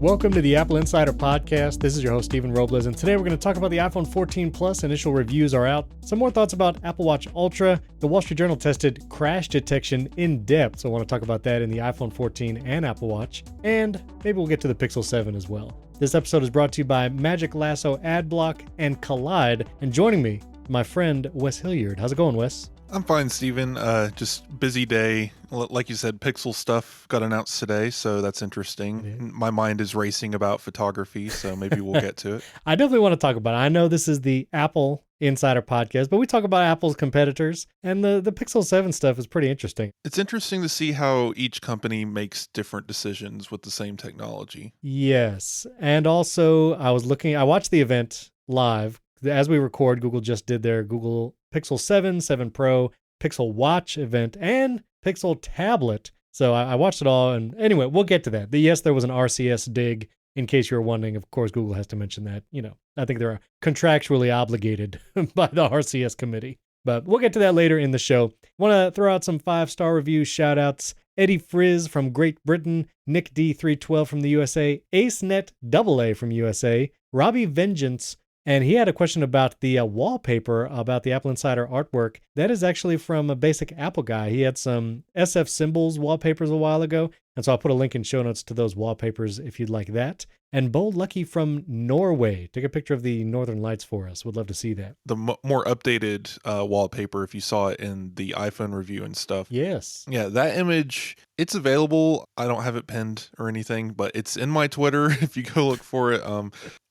Welcome to the Apple Insider Podcast. This is your host, Stephen Robles, and today we're going to talk about the iPhone 14 Plus. Initial reviews are out. Some more thoughts about Apple Watch Ultra. The Wall Street Journal tested crash detection in depth, so I want to talk about that in the iPhone 14 and Apple Watch. And maybe we'll get to the Pixel 7 as well. This episode is brought to you by Magic Lasso Adblock and Collide. And joining me, my friend Wes Hilliard. How's it going, Wes? I'm fine, Steven. Just busy day. Like you said, Pixel stuff got announced today, so that's interesting. Yeah. My mind is racing about photography, so maybe we'll get to it. I definitely want to talk about it. I know this is the Apple Insider Podcast, but we talk about Apple's competitors, and the Pixel 7 stuff is pretty interesting. It's interesting to see how each company makes different decisions with the same technology. Yes, and also I watched the event live. As we record, Google just did their Google Pixel 7, 7 Pro, Pixel Watch event, and Pixel Tablet. So I watched it all, and anyway, we'll get to that. Yes, there was an RCS dig, in case you're wondering. Of course, Google has to mention that. I think they're contractually obligated by the RCS committee. But we'll get to that later in the show. Want to throw out some 5-star review shout-outs. Eddie Frizz from Great Britain, Nick D312 from the USA, AceNet AA from USA, Robbie Vengeance, and he had a question about the wallpaper, about the Apple Insider artwork. That is actually from a basic Apple guy. He had some SF Symbols wallpapers a while ago, and so I'll put a link in show notes to those wallpapers if you'd like that. And Bold Lucky from Norway took a picture of the Northern Lights for us. Would love to see that. The more updated wallpaper, if you saw it in the iPhone review and stuff. Yes. Yeah, that image, it's available. I don't have it pinned or anything, but it's in my Twitter if you go look for it.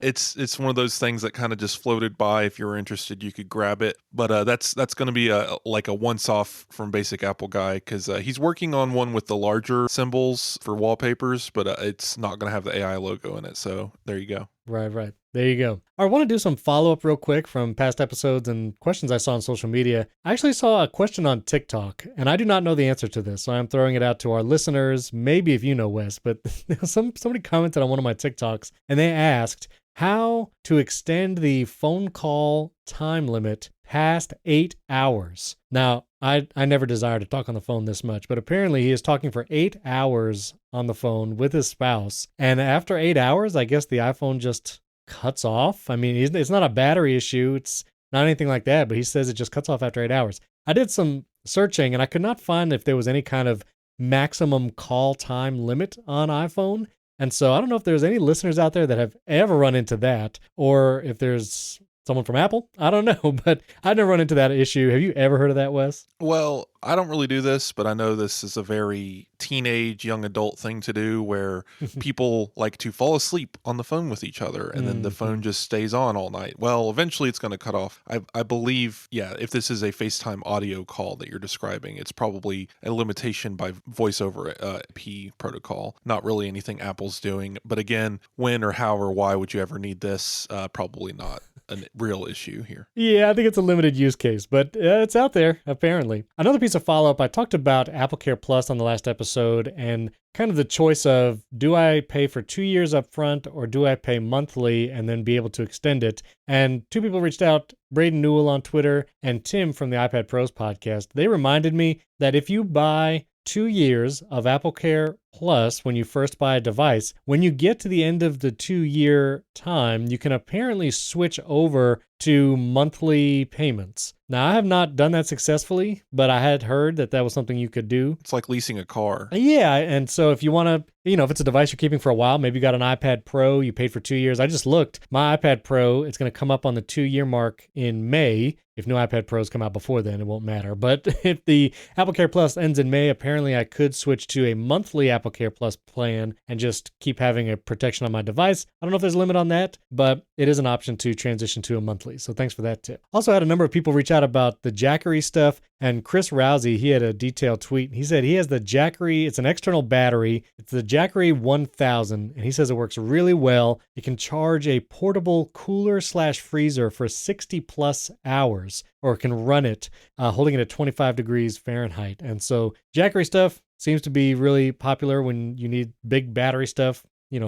It's one of those things that kind of just floated by. If you were interested, you could grab it. But that's going to be a once-off from Basic Apple Guy, because he's working on one with the larger symbols for wallpapers, but it's not going to have the AI logo in it. So there you go. Right. There you go. I want to do some follow-up real quick from past episodes and questions I saw on social media. I actually saw a question on TikTok, and I do not know the answer to this, so I'm throwing it out to our listeners. Maybe if you know, Wes, but somebody commented on one of my TikToks, and they asked how to extend the phone call time limit past 8 hours. Now, I never desired to talk on the phone this much, but apparently he is talking for 8 hours on the phone with his spouse. And after 8 hours, I guess the iPhone just cuts off. I mean, it's not a battery issue. It's not anything like that, but he says it just cuts off after 8 hours. I did some searching and I could not find if there was any kind of maximum call time limit on iPhone. And so I don't know if there's any listeners out there that have ever run into that, or if there's someone from Apple. I don't know, but I've never run into that issue. Have you ever heard of that, Wes? Well, I don't really do this, but I know this is a very teenage, young adult thing to do, where people like to fall asleep on the phone with each other, and then the phone just stays on all night. Well, eventually it's going to cut off. I believe, if this is a FaceTime audio call that you're describing, it's probably a limitation by voice over IP protocol, not really anything Apple's doing. But again, when or how or why would you ever need this? Probably not a real issue here. Yeah, I think it's a limited use case, but it's out there, apparently. Another piece of follow-up, I talked about AppleCare Plus on the last episode, and kind of the choice of, do I pay for 2 years up front, or do I pay monthly and then be able to extend it? And two people reached out, Braden Newell on Twitter and Tim from the iPad Pros podcast. They reminded me that if you buy 2 years of AppleCare Plus when you first buy a device, when you get to the end of the 2-year time, you can apparently switch over to monthly payments. Now, I have not done that successfully, but I had heard that was something you could do. It's like leasing a car. Yeah, and so if you want to, if it's a device you're keeping for a while, maybe you got an iPad Pro, you paid for 2 years. I just looked, my iPad Pro, it's going to come up on the 2-year mark in May. If no iPad Pros come out before then, it won't matter. But if the AppleCare Plus ends in May, apparently I could switch to a monthly AppleCare Plus plan and just keep having a protection on my device. I don't know if there's a limit on that, but it is an option to transition to a monthly. So thanks for that tip. Also had a number of people reach out about the Jackery stuff, and Chris Rousey, he had a detailed tweet. He said he has the Jackery, it's an external battery. It's the Jackery 1000, and he says it works really well. You can charge a portable cooler/freezer for 60 plus hours, or can run it holding it at 25 degrees Fahrenheit. And so Jackery stuff seems to be really popular when you need big battery stuff,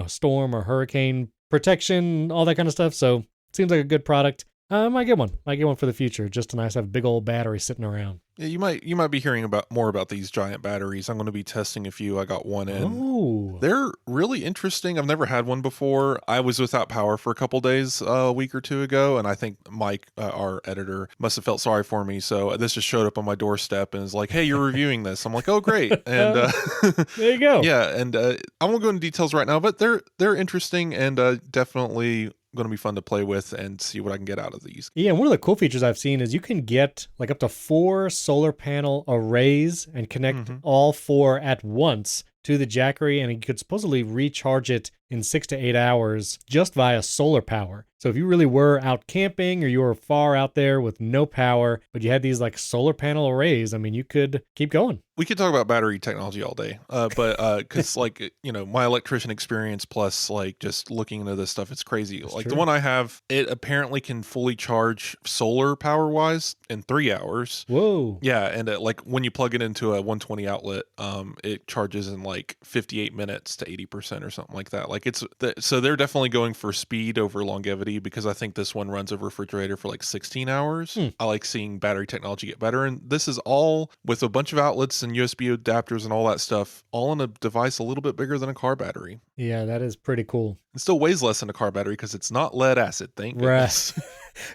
storm or hurricane protection, all that kind of stuff. So it seems like a good product. I might get one. Might get one for the future. Just a nice have a big old battery sitting around. Yeah, you might be hearing about more about these giant batteries. I'm going to be testing a few. I got one in. Oh. They're really interesting. I've never had one before. I was without power for a couple days a week or two ago, and I think Mike, our editor, must have felt sorry for me. So this just showed up on my doorstep and is like, "Hey, you're reviewing this." I'm like, "Oh, great!" And there you go. yeah, and I won't go into details right now, but they're interesting and definitely going to be fun to play with and see what I can get out of these. Yeah, one of the cool features I've seen is you can get like up to 4 solar panel arrays and connect all 4 at once to the Jackery, and you could supposedly recharge it in 6 to 8 hours just via solar power. So if you really were out camping or you were far out there with no power, but you had these like solar panel arrays, I mean, you could keep going. We could talk about battery technology all day, but because like, my electrician experience plus like just looking into this stuff, it's crazy. That's like true. The one I have, it apparently can fully charge solar power wise in 3 hours. Whoa. Yeah, and like when you plug it into a 120 outlet, it charges in like 58 minutes to 80% or something like that. Like so they're definitely going for speed over longevity, because I think this one runs a refrigerator for like 16 hours. I like seeing battery technology get better, and this is all with a bunch of outlets and USB adapters and all that stuff, all in a device a little bit bigger than a car battery. Yeah, that is pretty cool. It still weighs less than a car battery because it's not lead acid, thank goodness. Right.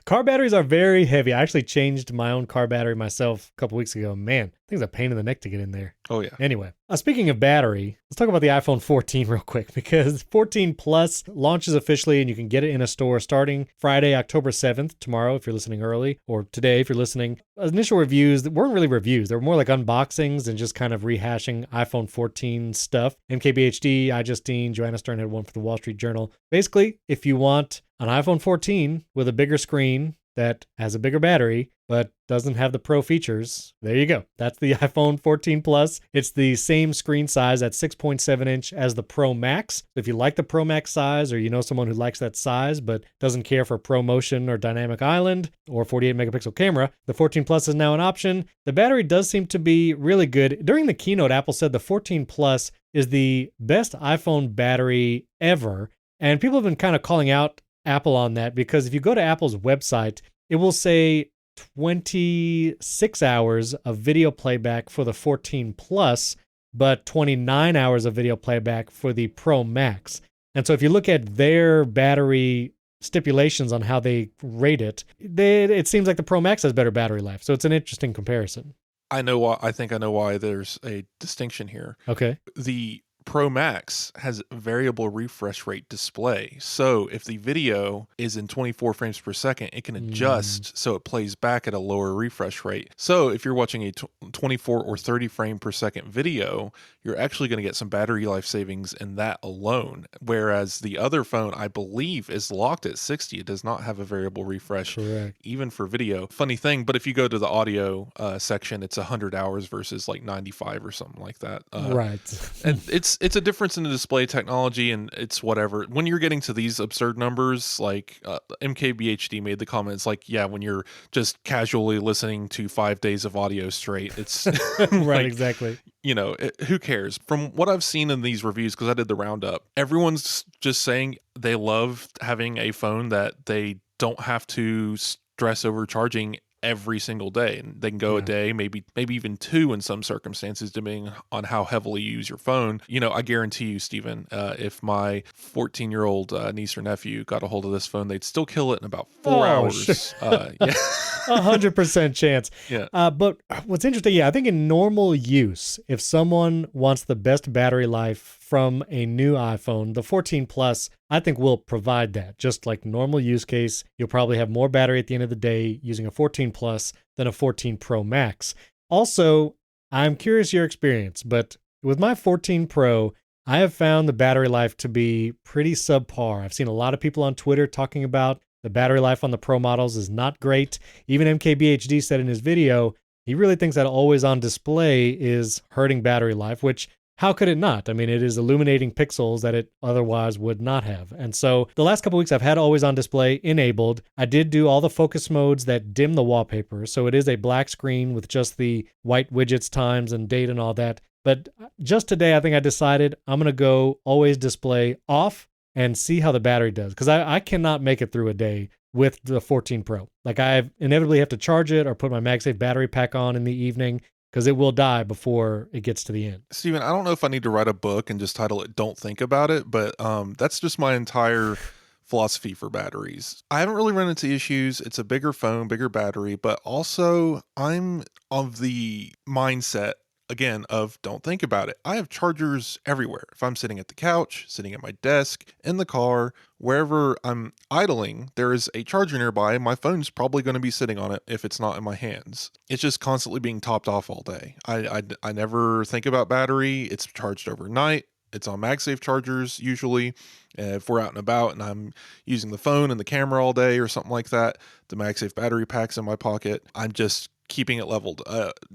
Car batteries are very heavy. I actually changed my own car battery myself a couple weeks ago. Man, I think it's a pain in the neck to get in there. Oh, yeah. Anyway, speaking of battery, let's talk about the iPhone 14 real quick, because 14 Plus launches officially and you can get it in a store starting Friday, October 7th, tomorrow if you're listening early, or today if you're listening. Initial reviews weren't really reviews. They were more like unboxings and just kind of rehashing iPhone 14 stuff. MKBHD, iJustine, Joanna Stern had one for the Wall Street Journal. Basically, if you want an iPhone 14 with a bigger screen that has a bigger battery but doesn't have the Pro features, there you go. That's the iPhone 14 Plus. It's the same screen size at 6.7 inch as the Pro Max. If you like the Pro Max size, or you know someone who likes that size but doesn't care for Pro Motion or Dynamic Island or 48 megapixel camera, the 14 Plus is now an option. The battery does seem to be really good. During the keynote, Apple said the 14 Plus is the best iPhone battery ever. And people have been kind of calling out Apple on that, because if you go to Apple's website, it will say 26 hours of video playback for the 14 Plus, but 29 hours of video playback for the Pro Max. And so if you look at their battery stipulations on how they rate it, it seems like the Pro Max has better battery life. So it's an interesting comparison. I know why. I think I know why there's a distinction here. Okay. The Pro Max has variable refresh rate display. So if the video is in 24 frames per second, it can adjust so it plays back at a lower refresh rate. So if you're watching a 24 or 30 frame per second video, you're actually going to get some battery life savings in that alone. Whereas the other phone, I believe, is locked at 60. It does not have a variable refresh, Correct, even for video. Funny thing, but if you go to the audio section, it's 100 hours versus like 95 or something like that. Right. And it's a difference in the display technology, and it's whatever. When you're getting to these absurd numbers, like MKBHD made the comments like, yeah, when you're just casually listening to 5 days of audio straight, it's Right, like, exactly. Who cares? From what I've seen in these reviews, because I did the roundup, everyone's just saying they love having a phone that they don't have to stress over charging every single day, and they can go a day, maybe even 2 in some circumstances, depending on how heavily you use your phone. I guarantee you, Stephen, if my 14-year-old niece or nephew got a hold of this phone, they'd still kill it in about 4 hours. Yeah. 100% chance. Yeah. But what's interesting, I think in normal use, if someone wants the best battery life from a new iPhone, the 14 Plus, I think will provide that. Just like normal use case, you'll probably have more battery at the end of the day using a 14 Plus than a 14 Pro Max. Also, I'm curious your experience, but with my 14 Pro, I have found the battery life to be pretty subpar. I've seen a lot of people on Twitter talking about the battery life on the Pro models is not great. Even MKBHD said in his video, he really thinks that always on display is hurting battery life, which how could it not? I mean, it is illuminating pixels that it otherwise would not have. And so the last couple of weeks I've had always on display enabled. I did do all the focus modes that dim the wallpaper. So it is a black screen with just the white widgets, times, and date and all that. But just today, I think I decided I'm going to go always display off and see how the battery does. Because I cannot make it through a day with the 14 Pro. Like I inevitably have to charge it or put my MagSafe battery pack on in the evening because it will die before it gets to the end. Steven, I don't know if I need to write a book and just title it Don't Think About It, but that's just my entire philosophy for batteries. I haven't really run into issues. It's a bigger phone, bigger battery, but also I'm of the mindset again of don't think about it. I have chargers everywhere. If I'm sitting at the couch, sitting at my desk, in the car, wherever I'm idling, there is a charger nearby. My phone's probably going to be sitting on it if it's not in my hands. It's just constantly being topped off all day. I never think about battery. It's charged overnight. It's on MagSafe chargers usually. If we're out and about and I'm using the phone and the camera all day or something like that, the MagSafe battery pack's in my pocket. I'm just keeping it leveled.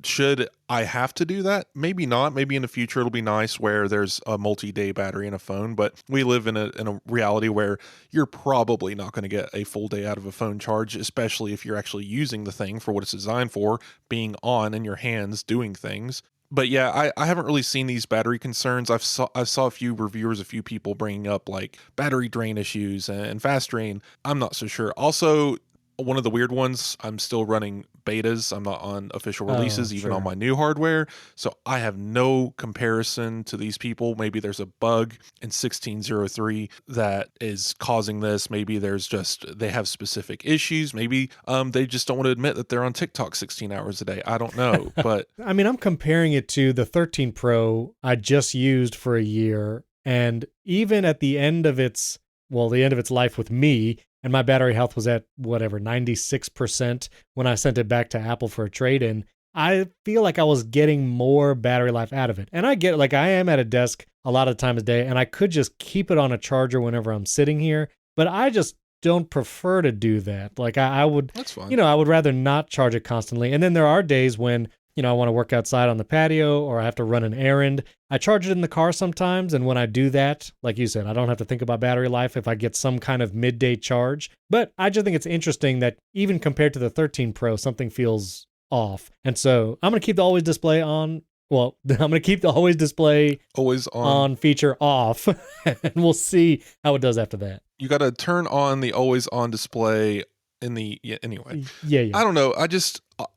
Should I have to do that? Maybe not. Maybe in the future it'll be nice where there's a multi-day battery in a phone, but we live in a reality where you're probably not going to get a full day out of a phone charge, especially if you're actually using the thing for what it's designed for, being on in your hands doing things. But yeah, I haven't really seen these battery concerns. I saw a few reviewers, a few people bringing up like battery drain issues and fast drain. I'm not so sure. Also, one of the weird ones, I'm still running betas. I'm not on official releases, even on my new hardware. So I have no comparison to these people. Maybe there's a bug in 16.03 that is causing this. Maybe they have specific issues. Maybe they just don't want to admit that they're on TikTok 16 hours a day. I don't know. But I mean, I'm comparing it to the 13 Pro I just used for a year. And even at the end of its life with me, and my battery health was at whatever, 96% when I sent it back to Apple for a trade-in, I feel like I was getting more battery life out of it. And I get it, like I am at a desk a lot of times a day, and I could just keep it on a charger whenever I'm sitting here, but I just don't prefer to do that. Like I would, that's fine. I would rather not charge it constantly. And then there are days when I want to work outside on the patio or I have to run an errand. I charge it in the car sometimes. And when I do that, like you said, I don't have to think about battery life if I get some kind of midday charge. But I just think it's interesting that even compared to the 13 Pro, something feels off. And so I'm going to keep the always display on. Well, I'm going to keep the always display always on feature off. And we'll see how it does after that. You got to turn on the always on display anyway. Yeah. I don't know.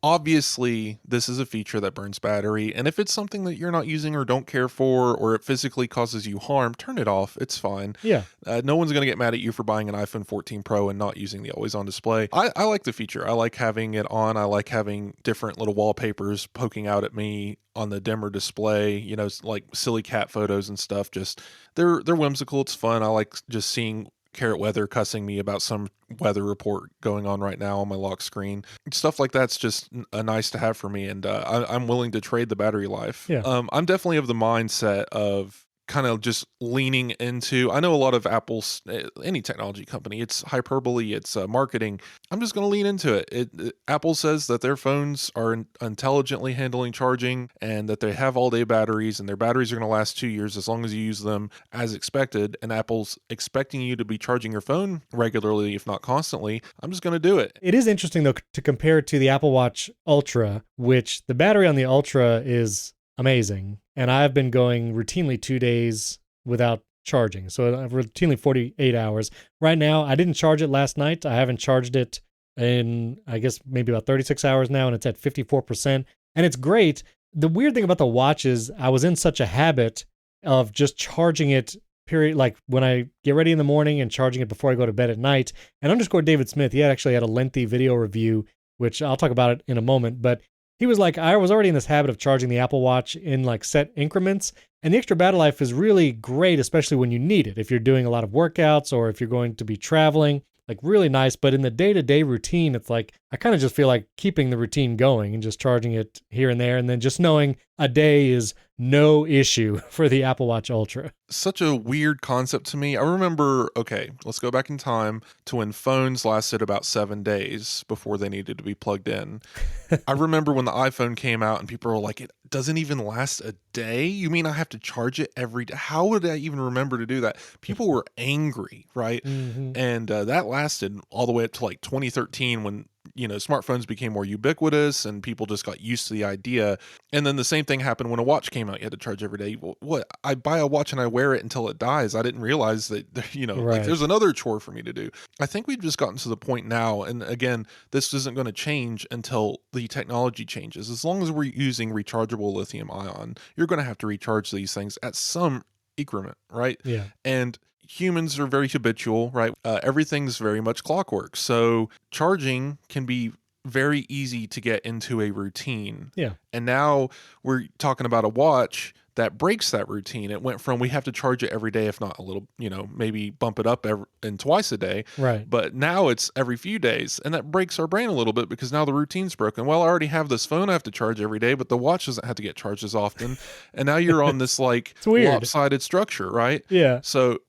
Obviously this is a feature that burns battery, and if it's something that you're not using or don't care for, or it physically causes you harm, turn it off. It's fine. Yeah. No one's going to get mad at you for buying an iPhone 14 Pro and not using the always on display. I like the feature. I like having it on. I like having different little wallpapers poking out at me on the dimmer display, like silly cat photos and stuff. Just they're whimsical. It's fun. I like just seeing Carrot Weather cussing me about some weather report going on right now on my lock screen. Stuff like that's just nice to have for me, and I'm willing to trade the battery life. Yeah. I'm definitely of the mindset of kind of just leaning into, I know a lot of Apple's, any technology company, it's hyperbole, it's marketing. I'm just going to lean into it. Apple says that their phones are intelligently handling charging and that they have all day batteries, and their batteries are going to last 2 years as long as you use them as expected. And Apple's expecting you to be charging your phone regularly, if not constantly. I'm just going to do it. It is interesting though to compare it to the Apple Watch Ultra, which the battery on the Ultra is amazing. And I've been going routinely 2 days without charging. So routinely 48 hours. Right now, I didn't charge it last night. I haven't charged it in, I guess, maybe about 36 hours now, and it's at 54%. And it's great. The weird thing about the watch is I was in such a habit of just charging it, like when I get ready in the morning and charging it before I go to bed at night. And underscore David Smith, he actually had a lengthy video review, which I'll talk about it in a moment, but he was like, I was already in this habit of charging the Apple Watch in like set increments, and the extra battery life is really great, especially when you need it. If you're doing a lot of workouts or if you're going to be traveling, like really nice. But in the day-to-day routine, it's like, I kind of just feel like keeping the routine going and just charging it here and there. And then just knowing a day is no issue for the Apple Watch Ultra. Such a weird concept to me. I remember, okay, let's go back in time to when phones lasted about 7 days before they needed to be plugged in. I remember when the iPhone came out and people were like, it doesn't even last a day? You mean I have to charge it every day? How would I even remember to do that? People were angry, right? Mm-hmm. And that lasted all the way up to like 2013 when smartphones became more ubiquitous and people just got used to the idea. And then the same thing happened when a watch came out. You had to charge every day. Well, what? I buy a watch and I wear it until it dies. I didn't realize that, Right. there's another chore for me to do. I think we've just gotten to the point now. And again, this isn't going to change until the technology changes. As long as we're using rechargeable lithium ion, you're going to have to recharge these things at some increment, right? Yeah. And humans are very habitual, right? Everything's very much clockwork. So charging can be very easy to get into a routine. Yeah. And now we're talking about a watch that breaks that routine. It went from we have to charge it every day, if not a little, maybe bump it up and twice a day. Right. But now it's every few days. And that breaks our brain a little bit because now the routine's broken. Well, I already have this phone I have to charge every day, but the watch doesn't have to get charged as often. And now you're on this It's weird. lopsided structure, right? Yeah. So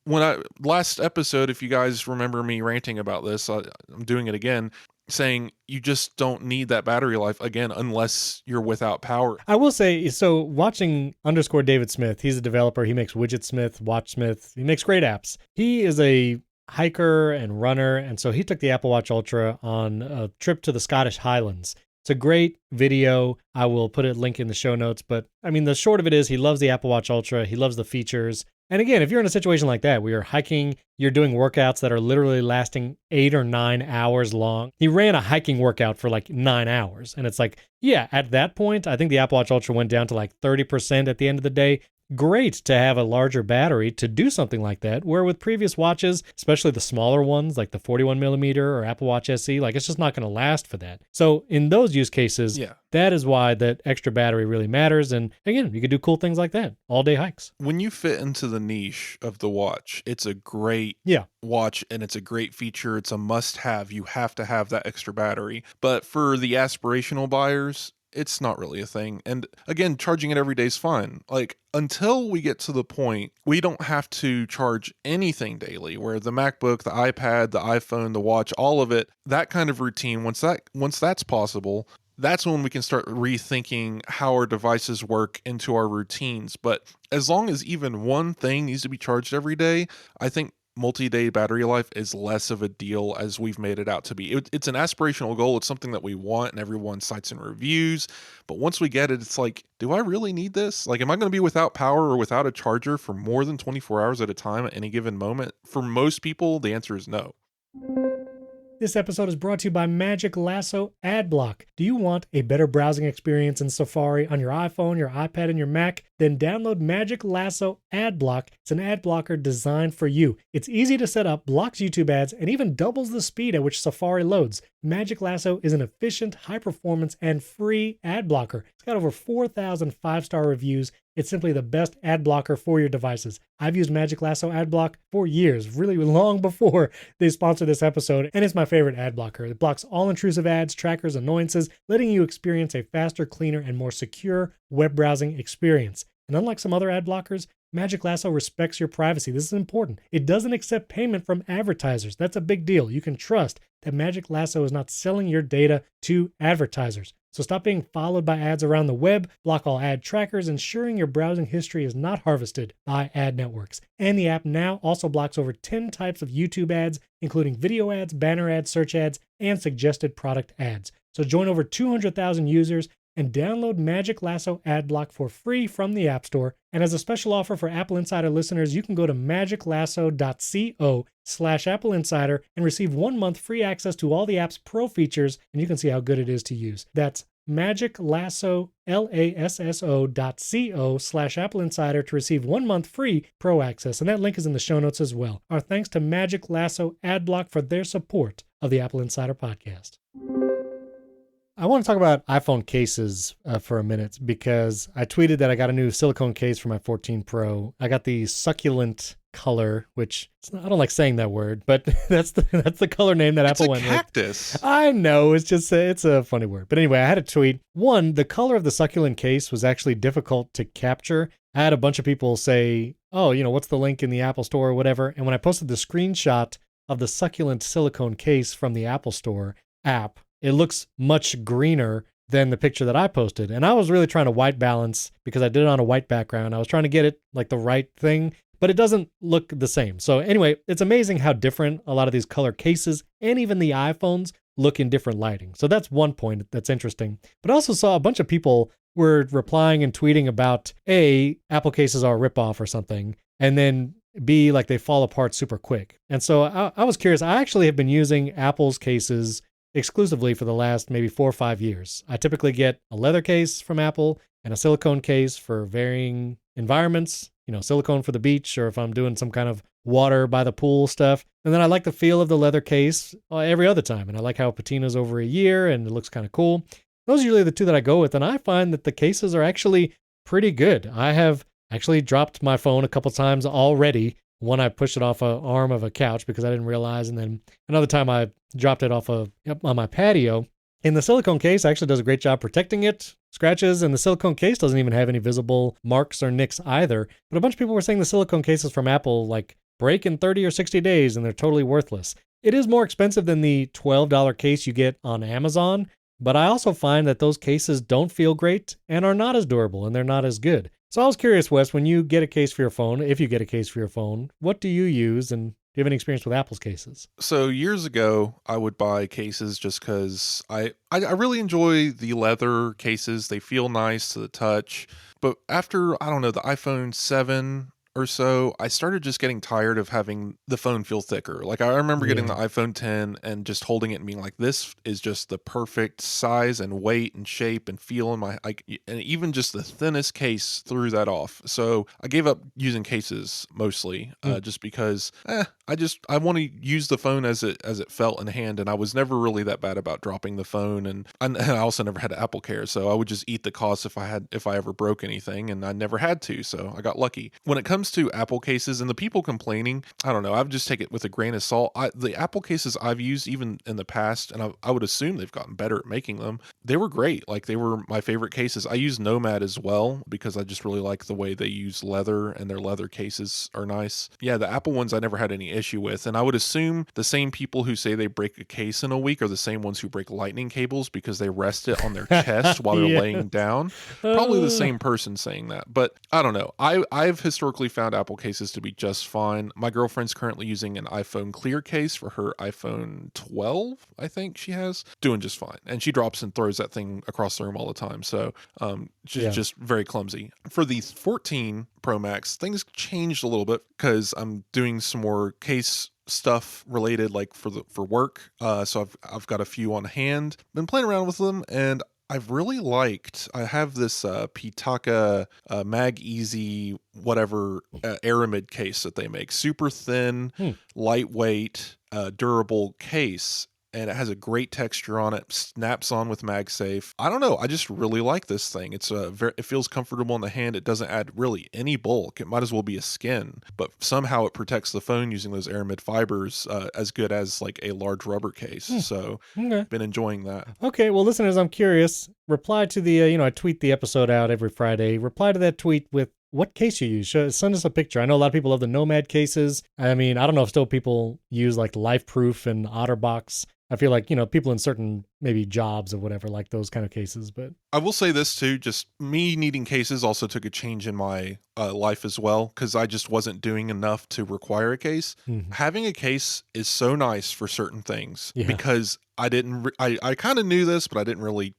last episode, if you guys remember me ranting about this, I'm doing it again, saying you just don't need that battery life again unless you're without power. I will say, so watching _David Smith, he's a developer. He makes WidgetSmith, WatchSmith. He makes great apps. He is a hiker and runner, and so he took the Apple Watch Ultra on a trip to the Scottish Highlands. It's a great video. I will put a link in the show notes, but I mean, the short of it is he loves the Apple Watch Ultra. He loves the features. And again, if you're in a situation like that, where you're hiking, you're doing workouts that are literally lasting 8 or 9 hours long. He ran a hiking workout for like 9 hours. And it's like, yeah, at that point, I think the Apple Watch Ultra went down to like 30% at the end of the day. Great to have a larger battery to do something like that, where with previous watches, especially the smaller ones like the 41 millimeter or Apple Watch SE, like it's just not going to last for that. So in those use cases, that is why that extra battery really matters. And again, you could do cool things like that, all day hikes. When you fit into the niche of the watch, it's a great watch and it's a great feature. It's a must have. You have to have that extra battery. But for the aspirational buyers, it's not really a thing. And again, charging it every day is fine. Like until we get to the point, we don't have to charge anything daily, where the MacBook, the iPad, the iPhone, the watch, all of it, that kind of routine, once that's possible, that's when we can start rethinking how our devices work into our routines. But as long as even one thing needs to be charged every day, I think multi-day battery life is less of a deal as we've made it out to be. It's an aspirational goal. It's something that we want and everyone cites in reviews. But once we get it, it's like, do I really need this? Like, am I going to be without power or without a charger for more than 24 hours at a time at any given moment? For most people, the answer is no. This episode is brought to you by Magic Lasso Adblock. Do you want a better browsing experience in Safari on your iPhone, your iPad, and your Mac? Then download Magic Lasso Adblock. It's an ad blocker designed for you. It's easy to set up, blocks YouTube ads, and even doubles the speed at which Safari loads. Magic Lasso is an efficient, high-performance, and free ad blocker. It's got over 4,000 five-star reviews. It's simply the best ad blocker for your devices. I've used Magic Lasso Adblock for years, really long before they sponsored this episode, and it's my favorite ad blocker. It blocks all intrusive ads, trackers, annoyances, letting you experience a faster, cleaner, and more secure web browsing experience. And unlike some other ad blockers, Magic Lasso respects your privacy. This is important. It doesn't accept payment from advertisers. That's a big deal. You can trust that Magic Lasso is not selling your data to advertisers. So stop being followed by ads around the web, block all ad trackers, ensuring your browsing history is not harvested by ad networks. And the app now also blocks over 10 types of YouTube ads, including video ads, banner ads, search ads, and suggested product ads. So join over 200,000 users and download Magic Lasso Adblock for free from the App Store. And as a special offer for Apple Insider listeners, you can go to magiclasso.co/AppleInsider and receive 1 month free access to all the app's pro features, and you can see how good it is to use. That's magiclasso.co/AppleInsider to receive 1 month free pro access, and that link is in the show notes as well. Our thanks to Magic Lasso Adblock for their support of the Apple Insider podcast. I want to talk about iPhone cases for a minute, because I tweeted that I got a new silicone case for my 14 Pro. I got the succulent color, which I don't like saying that word, but that's the color name that Apple went with. It's a cactus. I know, it's a funny word. But anyway, I had a tweet. One, the color of the succulent case was actually difficult to capture. I had a bunch of people say, oh, what's the link in the Apple Store or whatever. And when I posted the screenshot of the succulent silicone case from the Apple Store app, it looks much greener than the picture that I posted. And I was really trying to white balance because I did it on a white background. I was trying to get it like the right thing, but it doesn't look the same. So anyway, it's amazing how different a lot of these color cases and even the iPhones look in different lighting. So that's one point that's interesting. But I also saw a bunch of people were replying and tweeting about A, Apple cases are a ripoff or something, and then B, like they fall apart super quick. And so I was curious. I actually have been using Apple's cases exclusively for the last maybe 4 or 5 years. I typically get a leather case from Apple and a silicone case for varying environments, silicone for the beach or if I'm doing some kind of water by the pool stuff. And then I like the feel of the leather case every other time. And I like how it patina's over a year and it looks kind of cool. Those are usually the two that I go with. And I find that the cases are actually pretty good. I have actually dropped my phone a couple times already. One, I pushed it off an arm of a couch because I didn't realize. And then another time I dropped it off on my patio. And the silicone case actually does a great job protecting it. Scratches, and the silicone case doesn't even have any visible marks or nicks either. But a bunch of people were saying the silicone cases from Apple like break in 30 or 60 days and they're totally worthless. It is more expensive than the $12 case you get on Amazon, but I also find that those cases don't feel great and are not as durable and they're not as good. So I was curious, Wes, when you get a case for your phone, if you get a case for your phone, what do you use, and do you have any experience with Apple's cases? So years ago, I would buy cases just because I really enjoy the leather cases. They feel nice to the touch. But after, I don't know, the iPhone 7 or so, I started just getting tired of having the phone feel thicker. Like I remember getting the iPhone 10 and just holding it and being like, this is just the perfect size and weight and shape and feel in my, like, and even just the thinnest case threw that off. So I gave up using cases mostly, just because I want to use the phone as it felt in hand, and I was never really that bad about dropping the phone, and I also never had AppleCare, so I would just eat the cost if I ever broke anything, and I never had to, so I got lucky. When it comes to Apple cases and the people complaining, I don't know, I would just take it with a grain of salt. The Apple cases I've used even in the past, and I would assume they've gotten better at making them, they were great. Like they were my favorite cases. I use Nomad as well because I just really like the way they use leather, and their leather cases are nice. Yeah, the Apple ones I never had any issue with, and I would assume the same people who say they break a case in a week are the same ones who break lightning cables because they rest it on their chest while they're laying down. Probably the same person saying that, but I don't know. I've historically found Apple cases to be just fine. My girlfriend's currently using an iPhone clear case for her iPhone 12, I think she has, doing just fine, and she drops and throws that thing across the room all the time, so just very clumsy. For the 14 Pro Max, things changed a little bit because I'm doing some more case stuff related, like for work. So I've got a few on hand. Been playing around with them, and I've really liked. I have this Pitaka Mag Easy whatever Aramid case that they make. Super thin, lightweight, durable case. And it has a great texture on it, snaps on with MagSafe. I don't know, I just really like this thing. It feels comfortable in the hand. It doesn't add really any bulk. It might as well be a skin, but somehow it protects the phone using those aramid fibers as good as like a large rubber case. So been enjoying that. Okay, well, listeners, I'm curious. Reply to the, I tweet the episode out every Friday. Reply to that tweet with what case you use. Send us a picture. I know a lot of people love the Nomad cases. I mean, I don't know if still people use like LifeProof and OtterBox. I feel like, people in certain maybe jobs or whatever, like those kind of cases. But I will say this too, just me needing cases also took a change in my life as well, because I just wasn't doing enough to require a case. Having a case is so nice for certain things because I kind of knew this, but I didn't really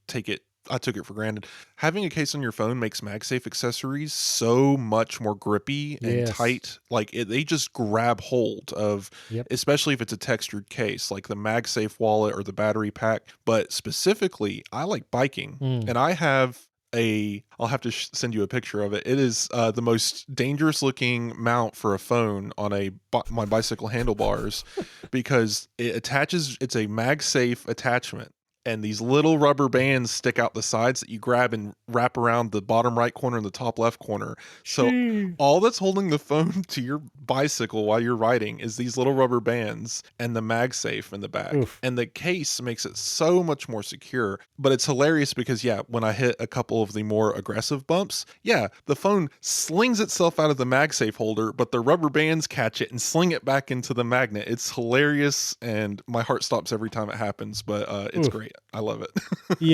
I took it for granted. Having a case on your phone makes MagSafe accessories so much more grippy and tight. Like they just grab hold of, especially if it's a textured case, like the MagSafe wallet or the battery pack. But specifically, I like biking, and I have I'll have to send you a picture of it. It is the most dangerous looking mount for a phone on my bicycle handlebars because it's a MagSafe attachment. And these little rubber bands stick out the sides that you grab and wrap around the bottom right corner and the top left corner. So all that's holding the phone to your bicycle while you're riding is these little rubber bands and the MagSafe in the back. And the case makes it so much more secure. But it's hilarious because, when I hit a couple of the more aggressive bumps, the phone slings itself out of the MagSafe holder, but the rubber bands catch it and sling it back into the magnet. It's hilarious, and my heart stops every time it happens, but it's great. I love it.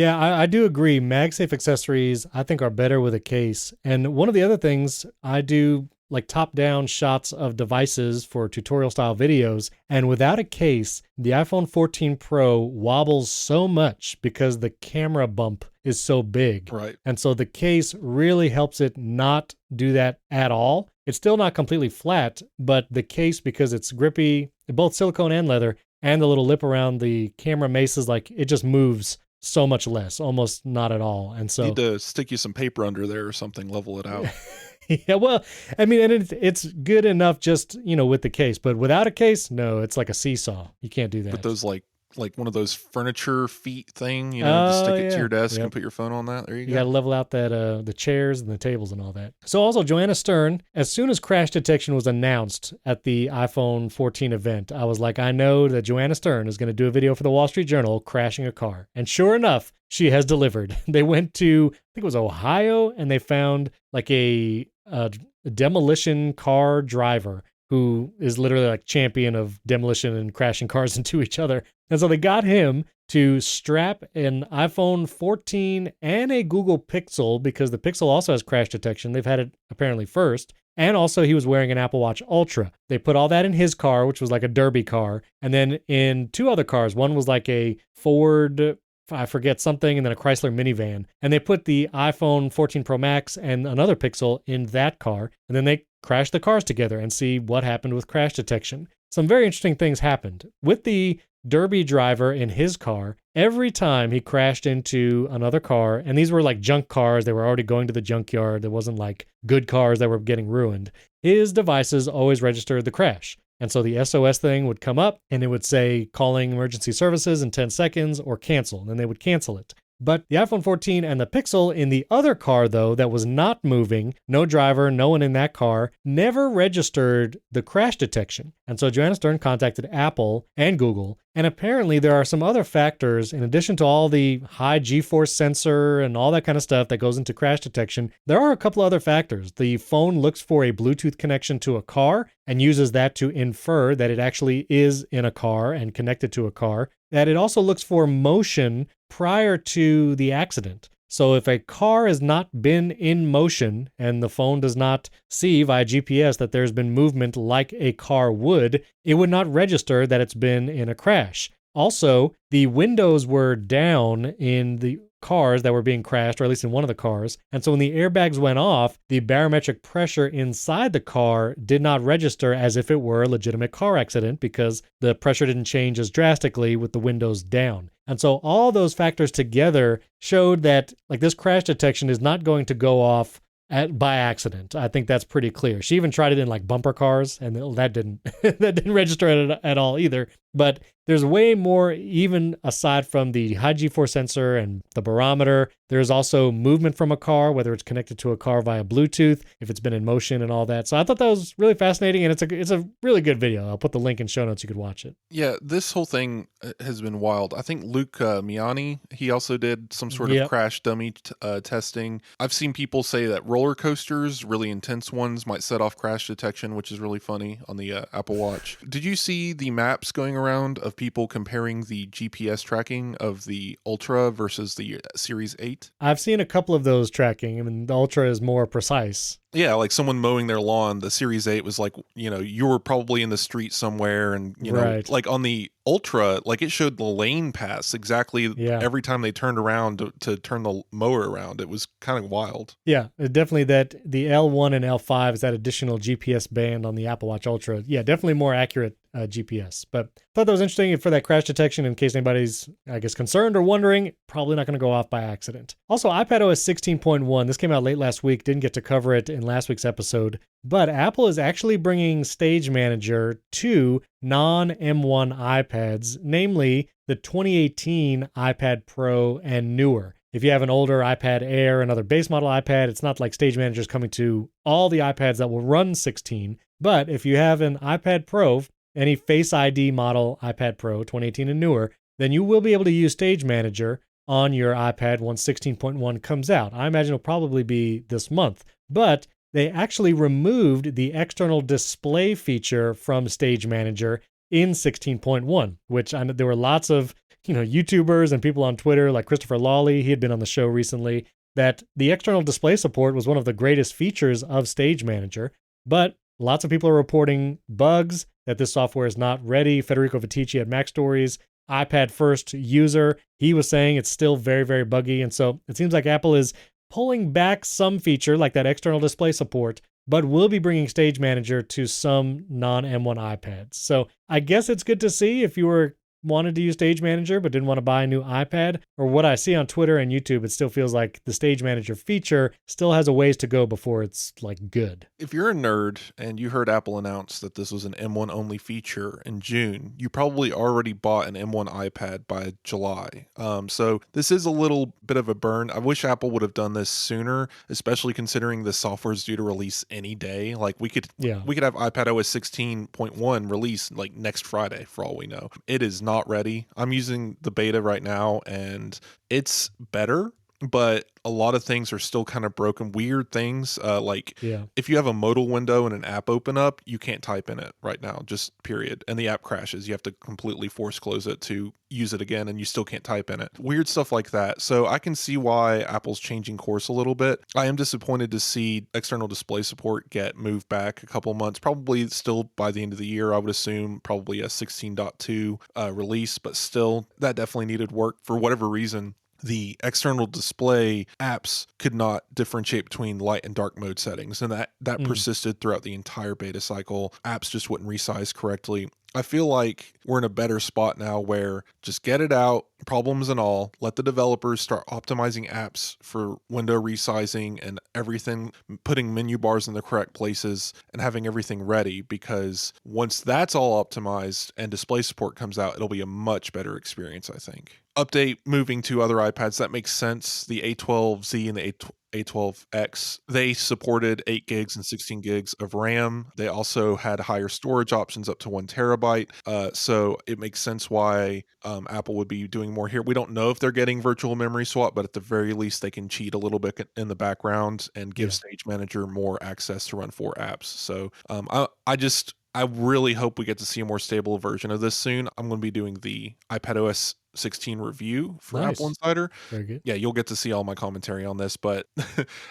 I do agree. MagSafe accessories, I think, are better with a case. And one of the other things I do like top-down shots of devices for tutorial-style videos, and without a case, the iPhone 14 Pro wobbles so much because the camera bump is so big. Right. And so the case really helps it not do that at all. It's still not completely flat, but the case, because it's grippy, both silicone and leather, and the little lip around the camera maces, like it just moves so much less, almost not at all. And so need to stick you some paper under there or something, level it out. yeah, well, I mean, and it's good enough just, with the case, but without a case, no, it's like a seesaw. You can't do that. But those like one of those furniture feet thing, to stick it to your desk and put your phone on that. There you go. You got to level out that the chairs and the tables and all that. So also, Joanna Stern, as soon as crash detection was announced at the iPhone 14 event, I was like, I know that Joanna Stern is going to do a video for the Wall Street Journal crashing a car. And sure enough, she has delivered. They went to, I think it was Ohio, and they found like a demolition car driver who is literally like champion of demolition and crashing cars into each other. And so they got him to strap an iPhone 14 and a Google Pixel, because the Pixel also has crash detection. They've had it apparently first. And also he was wearing an Apple Watch Ultra. They put all that in his car, which was like a derby car. And then in two other cars, one was like a Ford, I forget something, and then a Chrysler minivan. And they put the iPhone 14 Pro Max and another Pixel in that car. And then they crash the cars together and see what happened with crash detection. Some very interesting things happened. With the derby driver in his car, every time he crashed into another car, and these were like junk cars, they were already going to the junkyard, there wasn't like good cars that were getting ruined, his devices always registered the crash. And so the SOS thing would come up and it would say calling emergency services in 10 seconds or cancel, and then they would cancel it. But the iPhone 14 and the Pixel in the other car, though, that was not moving, no driver, no one in that car, never registered the crash detection. And so Joanna Stern contacted Apple and Google, and apparently there are some other factors, in addition to all the high G-force sensor and all that kind of stuff that goes into crash detection, there are a couple other factors. The phone looks for a Bluetooth connection to a car and uses that to infer that it actually is in a car and connected to a car. That it also looks for motion prior to the accident. So if a car has not been in motion and the phone does not see via GPS that there's been movement like a car would, it would not register that it's been in a crash. Also, the windows were down in the cars that were being crashed, or at least in one of the cars. And so when the airbags went off, the barometric pressure inside the car did not register as if it were a legitimate car accident, because the pressure didn't change as drastically with the windows down. And so all those factors together showed that like this crash detection is not going to go off by accident. I think that's pretty clear. She even tried it in like bumper cars, and that didn't that didn't register at all either. But there's way more, even aside from the high G-force sensor and the barometer. There's also movement from a car, whether it's connected to a car via Bluetooth, if it's been in motion and all that. So I thought that was really fascinating, and it's a really good video. I'll put the link in show notes. You could watch it. Yeah, this whole thing has been wild. I think Luke Miani, he also did some sort of crash dummy testing. I've seen people say that roller coasters, really intense ones, might set off crash detection, which is really funny on the Apple Watch. Did you see the maps going around of people comparing the GPS tracking of the Ultra versus the Series 8? I've seen a couple of those tracking. I mean, the Ultra is more precise. Yeah, like someone mowing their lawn. The Series 8 was like, you were probably in the street somewhere, and right. like on the Ultra, like it showed the lane pass exactly every time they turned around to turn the mower around. It was kind of wild. Yeah, definitely that the L1 and L5 is that additional GPS band on the Apple Watch Ultra. Yeah, definitely more accurate GPS. But I thought that was interesting for that crash detection, in case anybody's, I guess, concerned or wondering. Probably not going to go off by accident. Also, iPadOS 16.1. This came out late last week. Didn't get to cover it in last week's episode. But Apple is actually bringing Stage Manager to non-M1 iPads, namely the 2018 iPad Pro and newer. If you have an older iPad Air, another base model iPad, it's not like Stage Manager is coming to all the iPads that will run 16. But if you have an iPad Pro, any Face ID model iPad Pro 2018 and newer, then you will be able to use Stage Manager on your iPad once 16.1 comes out. I imagine it'll probably be this month. But they actually removed the external display feature from Stage Manager in 16.1, which I know there were lots of YouTubers and people on Twitter, like Christopher Lawley, he had been on the show recently, that the external display support was one of the greatest features of Stage Manager. But lots of people are reporting bugs, that this software is not ready. Federico Viticci at Mac Stories, iPad first user, he was saying it's still very, very buggy. And so it seems like Apple is pulling back some feature like that external display support, but will be bringing Stage Manager to some non-M1 iPads. So I guess it's good to see if you wanted to use Stage Manager but didn't want to buy a new iPad. Or what I see on Twitter and YouTube, it still feels like the Stage Manager feature still has a ways to go before it's like good. If you're a nerd and you heard Apple announce that this was an M1 only feature in June, you probably already bought an M1 iPad by July. So this is a little bit of a burn. I wish Apple would have done this sooner, especially considering the software is due to release any day. Like we could have iPadOS 16.1 release like next Friday for all we know. It is not ready. I'm using the beta right now and it's better, but a lot of things are still kind of broken. Weird things, if you have a modal window and an app open up, you can't type in it right now, just period. And the app crashes. You have to completely force close it to use it again, and you still can't type in it. Weird stuff like that. So I can see why Apple's changing course a little bit. I am disappointed to see external display support get moved back a couple months, probably still by the end of the year. I would assume probably a 16.2 release, but still, that definitely needed work for whatever reason. The external display apps could not differentiate between light and dark mode settings, and that persisted throughout the entire beta cycle. Apps just wouldn't resize correctly. I feel like we're in a better spot now where just get it out, problems and all, let the developers start optimizing apps for window resizing and everything, putting menu bars in the correct places and having everything ready, because once that's all optimized and display support comes out, it'll be a much better experience, I think. Update moving to other iPads, that makes sense. The A12Z and the A12X, they supported 8 gigs and 16 gigs of RAM. They also had higher storage options up to 1 terabyte. So it makes sense why Apple would be doing more here. We don't know if they're getting virtual memory swap, but at the very least, they can cheat a little bit in the background and give Stage Manager more access to run 4 apps. So I really hope we get to see a more stable version of this soon. I'm going to be doing the iPadOS 16 review for AppleInsider. Very good. Yeah, you'll get to see all my commentary on this, but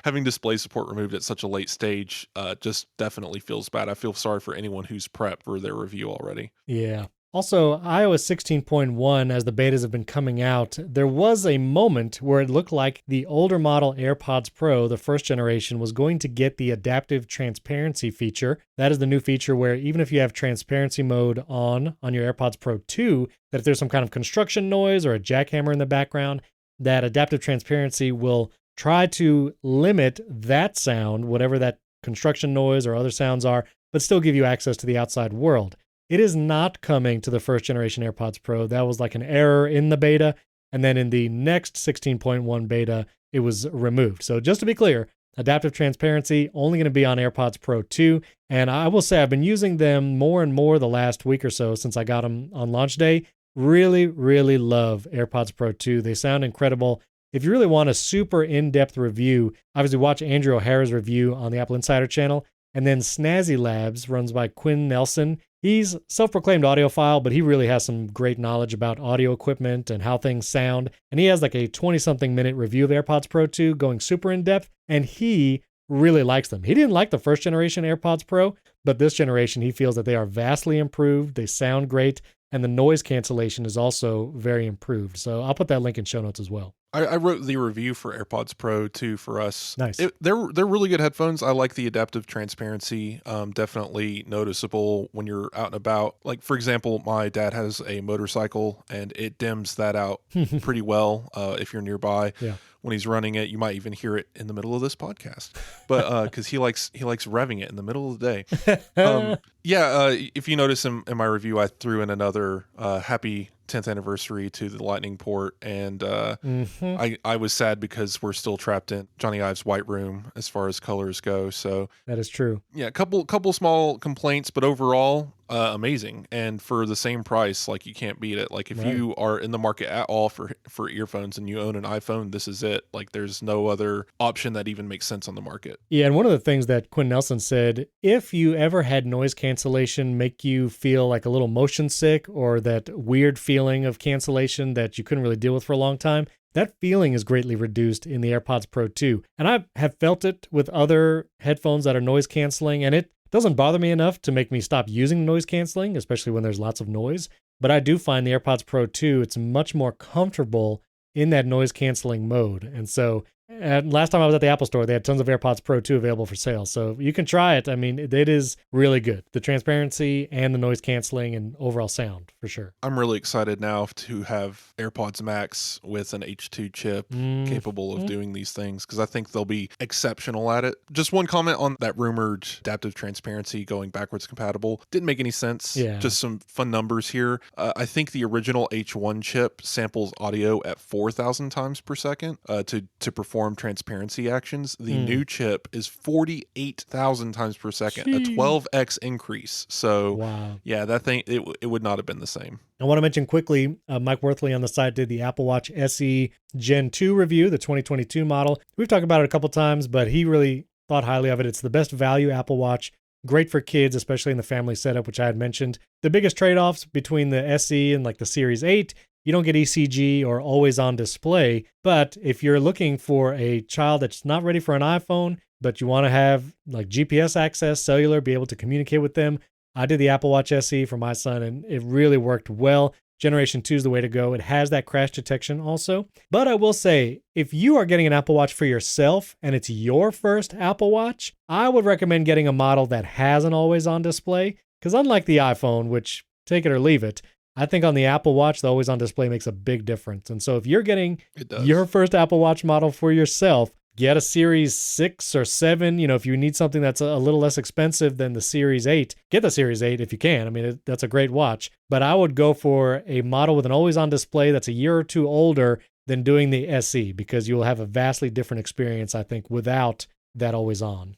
having display support removed at such a late stage just definitely feels bad. I feel sorry for anyone who's prepped for their review already. Yeah. Also, iOS 16.1, as the betas have been coming out, there was a moment where it looked like the older model AirPods Pro, the first generation, was going to get the adaptive transparency feature. That is the new feature where even if you have transparency mode on your AirPods Pro 2, that if there's some kind of construction noise or a jackhammer in the background, that adaptive transparency will try to limit that sound, whatever that construction noise or other sounds are, but still give you access to the outside world. It is not coming to the first generation AirPods Pro. That was like an error in the beta. And then in the next 16.1 beta, it was removed. So just to be clear, adaptive transparency only going to be on AirPods Pro 2. And I will say I've been using them more and more the last week or so since I got them on launch day. Really, really love AirPods Pro 2. They sound incredible. If you really want a super in-depth review, obviously watch Andrew O'Hara's review on the AppleInsider channel. And then Snazzy Labs runs by Quinn Nelson. He's self-proclaimed audiophile, but he really has some great knowledge about audio equipment and how things sound. And he has like a 20-something minute review of AirPods Pro 2 going super in-depth, and he really likes them. He didn't like the first generation AirPods Pro, but this generation he feels that they are vastly improved, they sound great, and the noise cancellation is also very improved. So I'll put that link in show notes as well. I wrote the review for AirPods Pro 2 for us. Nice. They're really good headphones. I like the adaptive transparency. Definitely noticeable when you're out and about. Like, for example, my dad has a motorcycle and it dims that out pretty well if you're nearby. Yeah. When he's running it, you might even hear it in the middle of this podcast, but because he likes revving it in the middle of the day. If you notice in my review, I threw in another happy 10th anniversary to the Lightning port, and I was sad because we're still trapped in Johnny Ive's white room as far as colors go. So that is true. Yeah, couple small complaints, but overall amazing, and for the same price, like you can't beat it. Like if you are in the market at all for earphones and you own an iPhone, this is it. Like there's no other option that even makes sense on the market. Yeah, and one of the things that Quinn Nelson said, if you ever had noise cancellation make you feel like a little motion sick or that weird feeling of cancellation that you couldn't really deal with for a long time, that feeling is greatly reduced in the AirPods Pro 2. And I have felt it with other headphones that are noise canceling, and it Doesn't bother me enough to make me stop using noise canceling, especially when there's lots of noise. But I do find the AirPods Pro 2, it's much more comfortable in that noise canceling mode. And so last time I was at the Apple store, they had tons of AirPods Pro 2 available for sale. So you can try it. I mean, it is really good. The transparency and the noise canceling and overall sound for sure. I'm really excited now to have AirPods Max with an H2 chip capable of doing these things, because I think they'll be exceptional at it. Just one comment on that rumored adaptive transparency going backwards compatible. Didn't make any sense. Yeah. Just some fun numbers here. I think the original H1 chip samples audio at 4,000 times per second to perform transparency actions. The new chip is 48,000 times per second, a 12x increase. So wow. Yeah, that thing, it would not have been the same. I want to mention quickly, Mike Worthley on the site did the Apple Watch SE Gen 2 review, the 2022 model. We've talked about it a couple times, but he really thought highly of it. It's the best value Apple Watch, great for kids, especially in the family setup, which I had mentioned. The biggest trade-offs between the SE and like the Series 8, you don't get ECG or always on display. But if you're looking for a child that's not ready for an iPhone, but you want to have like GPS access, cellular, be able to communicate with them, I did the Apple Watch SE for my son and it really worked well. Generation 2 is the way to go. It has that crash detection also. But I will say, if you are getting an Apple Watch for yourself and it's your first Apple Watch, I would recommend getting a model that has an always on display. Because unlike the iPhone, which take it or leave it, I think on the Apple Watch, the always on display makes a big difference. And so if you're getting your first Apple Watch model for yourself, get a Series 6 or 7. You know, if you need something that's a little less expensive than the Series 8, get the Series 8 if you can. I mean, that's a great watch. But I would go for a model with an always on display that's a year or two older than doing the SE, because you'll have a vastly different experience, I think, without that always on.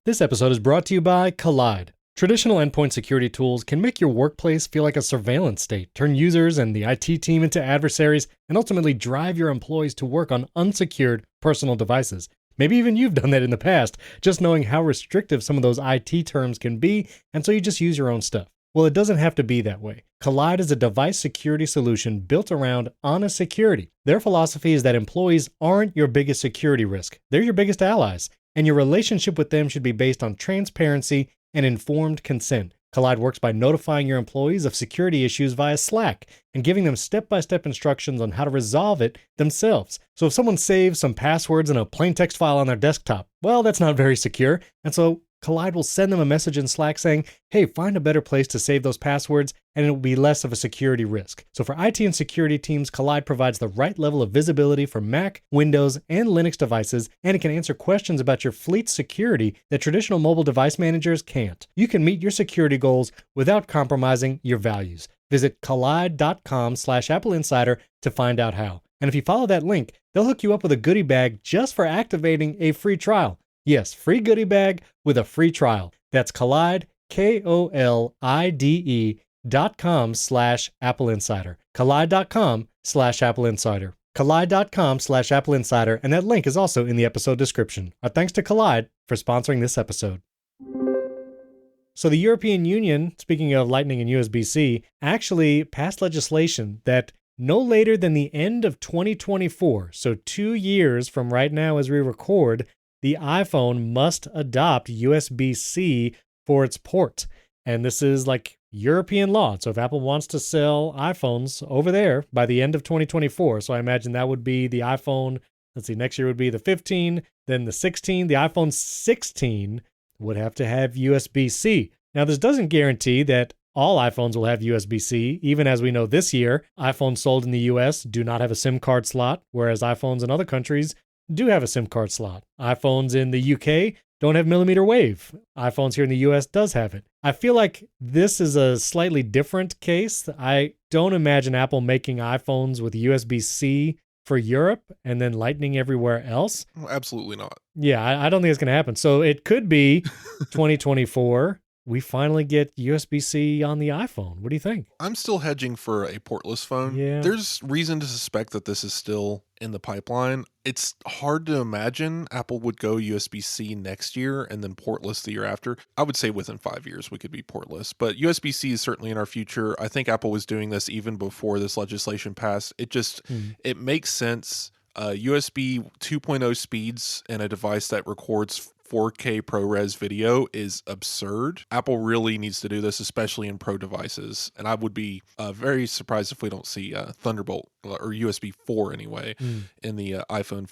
This episode is brought to you by Collide. Traditional endpoint security tools can make your workplace feel like a surveillance state, turn users and the IT team into adversaries, and ultimately drive your employees to work on unsecured personal devices. Maybe even you've done that in the past, just knowing how restrictive some of those IT terms can be, and so you just use your own stuff. Well, it doesn't have to be that way. Collide is a device security solution built around honest security. Their philosophy is that employees aren't your biggest security risk. They're your biggest allies, and your relationship with them should be based on transparency and informed consent. Collide works by notifying your employees of security issues via Slack and giving them step-by-step instructions on how to resolve it themselves. So if someone saves some passwords in a plain text file on their desktop, well, that's not very secure. And so Collide will send them a message in Slack saying, hey, find a better place to save those passwords, and it will be less of a security risk. So for IT and security teams, Collide provides the right level of visibility for Mac, Windows, and Linux devices, and it can answer questions about your fleet's security that traditional mobile device managers can't. You can meet your security goals without compromising your values. Visit collide.com/AppleInsider to find out how. And if you follow that link, they'll hook you up with a goodie bag just for activating a free trial. Yes, free goodie bag with a free trial. That's Collide, KOLIDE.com/AppleInsider. Collide.com/AppleInsider. Collide.com/AppleInsider. And that link is also in the episode description. Our thanks to Collide for sponsoring this episode. So the European Union, speaking of Lightning and USB-C, actually passed legislation that no later than the end of 2024, so 2 years from right now as we record, the iPhone must adopt USB-C for its port. And this is like European law. So if Apple wants to sell iPhones over there by the end of 2024, so I imagine that would be the iPhone, let's see, next year would be the 15, then the 16. The iPhone 16 would have to have USB-C. Now, this doesn't guarantee that all iPhones will have USB-C, even as we know this year, iPhones sold in the US do not have a SIM card slot, whereas iPhones in other countries do have a SIM card slot. iPhones in the UK don't have millimeter wave. iPhones here in the US does have it. I feel like this is a slightly different case. I don't imagine Apple making iPhones with USB-C for Europe and then Lightning everywhere else. Absolutely not. Yeah, I don't think it's going to happen. So it could be 2024. We finally get USB-C on the iPhone. What do you think? I'm still hedging for a portless phone. Yeah. There's reason to suspect that this is still in the pipeline. It's hard to imagine Apple would go USB-C next year and then portless the year after. I would say within 5 years we could be portless, but USB-C is certainly in our future. I think Apple was doing this even before this legislation passed. It makes sense. USB 2.0 speeds in a device that records 4K ProRes video is absurd. Apple really needs to do this, especially in Pro devices. And I would be very surprised if we don't see Thunderbolt or USB 4 anyway in the iPhone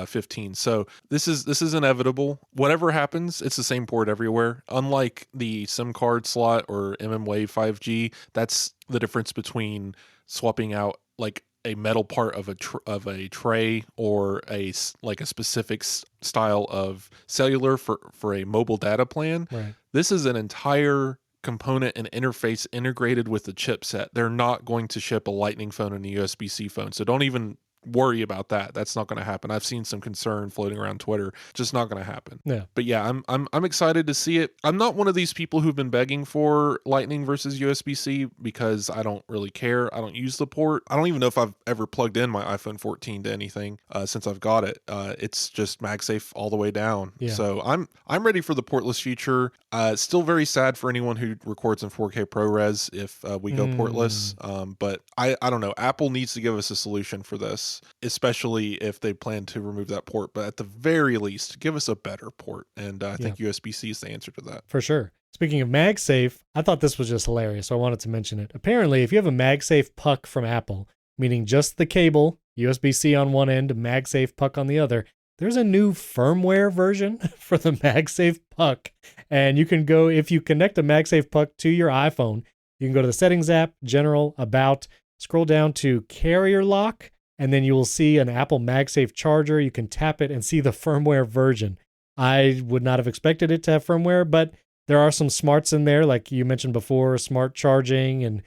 15. So this is inevitable. Whatever happens, it's the same port everywhere. Unlike the SIM card slot or mmWave 5G, that's the difference between swapping out like a metal part of a tray or a specific style of cellular for a mobile data plan. Right. This is an entire component and interface integrated with the chipset. They're not going to ship a Lightning phone and a USB-C phone, so don't even worry about that. That's not going to happen. I've seen some concern floating around Twitter. Just not going to happen. Yeah. But yeah, I'm excited to see it. I'm not one of these people who've been begging for Lightning versus USB-C because I don't really care. I don't use the port. I don't even know if I've ever plugged in my iPhone 14 to anything since I've got it. It's just MagSafe all the way down. Yeah. So I'm ready for the portless future. Still very sad for anyone who records in 4K ProRes if we go portless. But I don't know. Apple needs to give us a solution for this, especially if they plan to remove that port. But at the very least, give us a better port. And I think USB-C is the answer to that. For sure. Speaking of MagSafe, I thought this was just hilarious, so I wanted to mention it. Apparently, if you have a MagSafe puck from Apple, meaning just the cable, USB-C on one end, MagSafe puck on the other, there's a new firmware version for the MagSafe puck. And you can go, if you connect a MagSafe puck to your iPhone, you can go to the Settings app, General, About, scroll down to Carrier Lock, and then you will see an Apple MagSafe charger. You can tap it and see the firmware version. I would not have expected it to have firmware, but there are some smarts in there, like you mentioned before, smart charging and,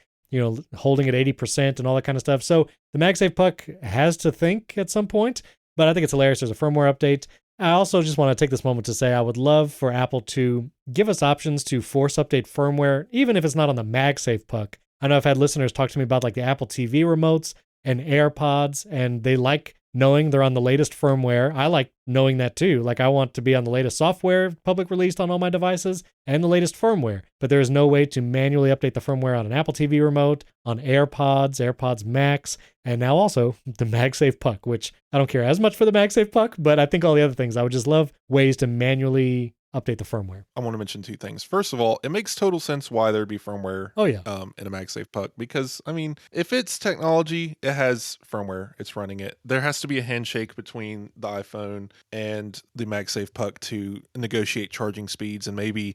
holding at 80% and all that kind of stuff. So the MagSafe puck has to think at some point, but I think it's hilarious. There's a firmware update. I also just want to take this moment to say I would love for Apple to give us options to force update firmware, even if it's not on the MagSafe puck. I know I've had listeners talk to me about like the Apple TV remotes and AirPods, and they like knowing they're on the latest firmware. I like knowing that too. Like I want to be on the latest software public released on all my devices and the latest firmware, but there is no way to manually update the firmware on an Apple TV remote, on AirPods, AirPods Max, and now also the MagSafe puck, which I don't care as much for the MagSafe puck, but I think all the other things, I would just love ways to manually update the firmware. I want to mention two things. First of all, it makes total sense why there'd be firmware in a MagSafe puck, because I mean, if it's technology, it has firmware, it's running it. There has to be a handshake between the iPhone and the MagSafe puck to negotiate charging speeds, and maybe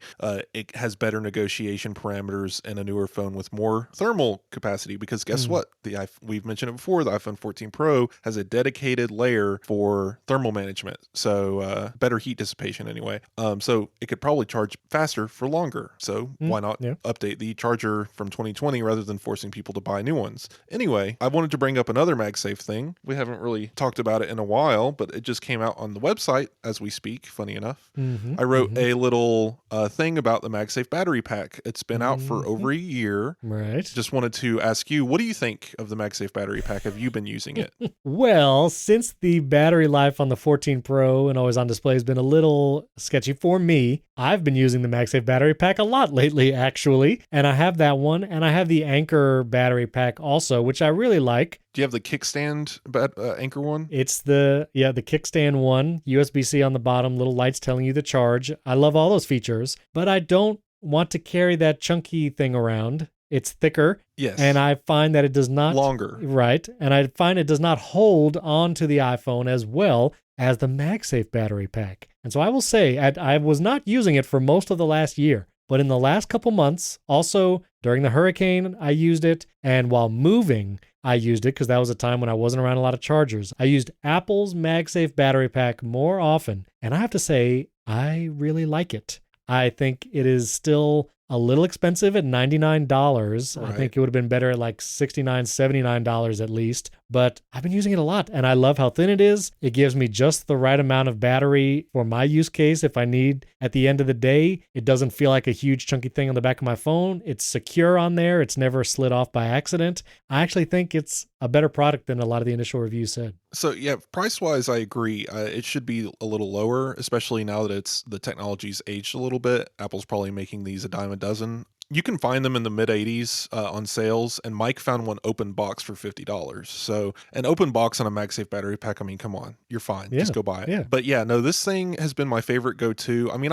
it has better negotiation parameters in a newer phone with more thermal capacity, because guess what? We've mentioned it before, the iPhone 14 Pro has a dedicated layer for thermal management, so better heat dissipation anyway. So it could probably charge faster for longer. So why not update the charger from 2020 rather than forcing people to buy new ones? Anyway, I wanted to bring up another MagSafe thing. We haven't really talked about it in a while, but it just came out on the website as we speak, funny enough. I wrote a little thing about the MagSafe Battery Pack. It's been out for over a year. Right. Just wanted to ask you, what do you think of the MagSafe Battery Pack? Have you been using it? Well, since the battery life on the 14 Pro and always on display has been a little sketchy for me, I've been using the MagSafe Battery Pack a lot lately, actually. And I have that one, and I have the Anchor Battery Pack also, which I really like. Do you have the kickstand Anchor one? It's the kickstand one, USB-C on the bottom, little lights telling you the charge. I love all those features, but I don't want to carry that chunky thing around. It's thicker. Yes. And I find that it does not... Longer. Right. And I find it does not hold onto the iPhone as well as the MagSafe Battery Pack. And so I will say, I was not using it for most of the last year, but in the last couple months, also during the hurricane, I used it. And while moving, I used it because that was a time when I wasn't around a lot of chargers. I used Apple's MagSafe Battery Pack more often. And I have to say, I really like it. I think it is still a little expensive at $99. Right. I think it would have been better at like $69, $79 at least. But I've been using it a lot, and I love how thin it is. It gives me just the right amount of battery for my use case if I need at the end of the day. It doesn't feel like a huge chunky thing on the back of my phone. It's secure on there. It's never slid off by accident. I actually think it's a better product than a lot of the initial reviews said. So yeah, price-wise, I agree. It should be a little lower, especially now that the technology's aged a little bit. Apple's probably making these a dime a dozen. you can find them in the mid 80s on sales, and Mike found one open box for $50. So an open box on a MagSafe battery pack, I mean, come on, you're fine. Just go buy it. Yeah. But yeah, no, this thing has been my favorite go-to. I mean,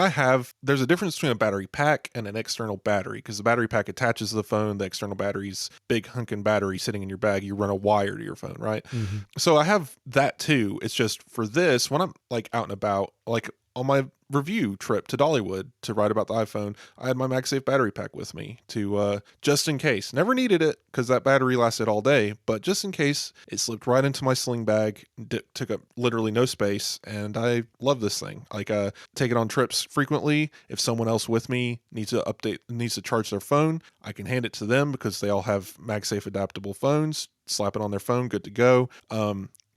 there's a difference between a battery pack and an external battery, because the battery pack attaches to the phone. The external battery's big hunkin' battery sitting in your bag. You run a wire to your phone, right? Mm-hmm. So I have that too. It's just for this, when I'm like out and about, like on my review trip to Dollywood to write about the iPhone, I had my MagSafe battery pack with me to just in case. Never needed it because that battery lasted all day, but just in case, it slipped right into my sling bag, took up literally no space, and I love this thing. Like take it on trips frequently. If someone else with me needs to charge their phone, I can hand it to them because they all have MagSafe adaptable phones. Slap it on their phone, good to go.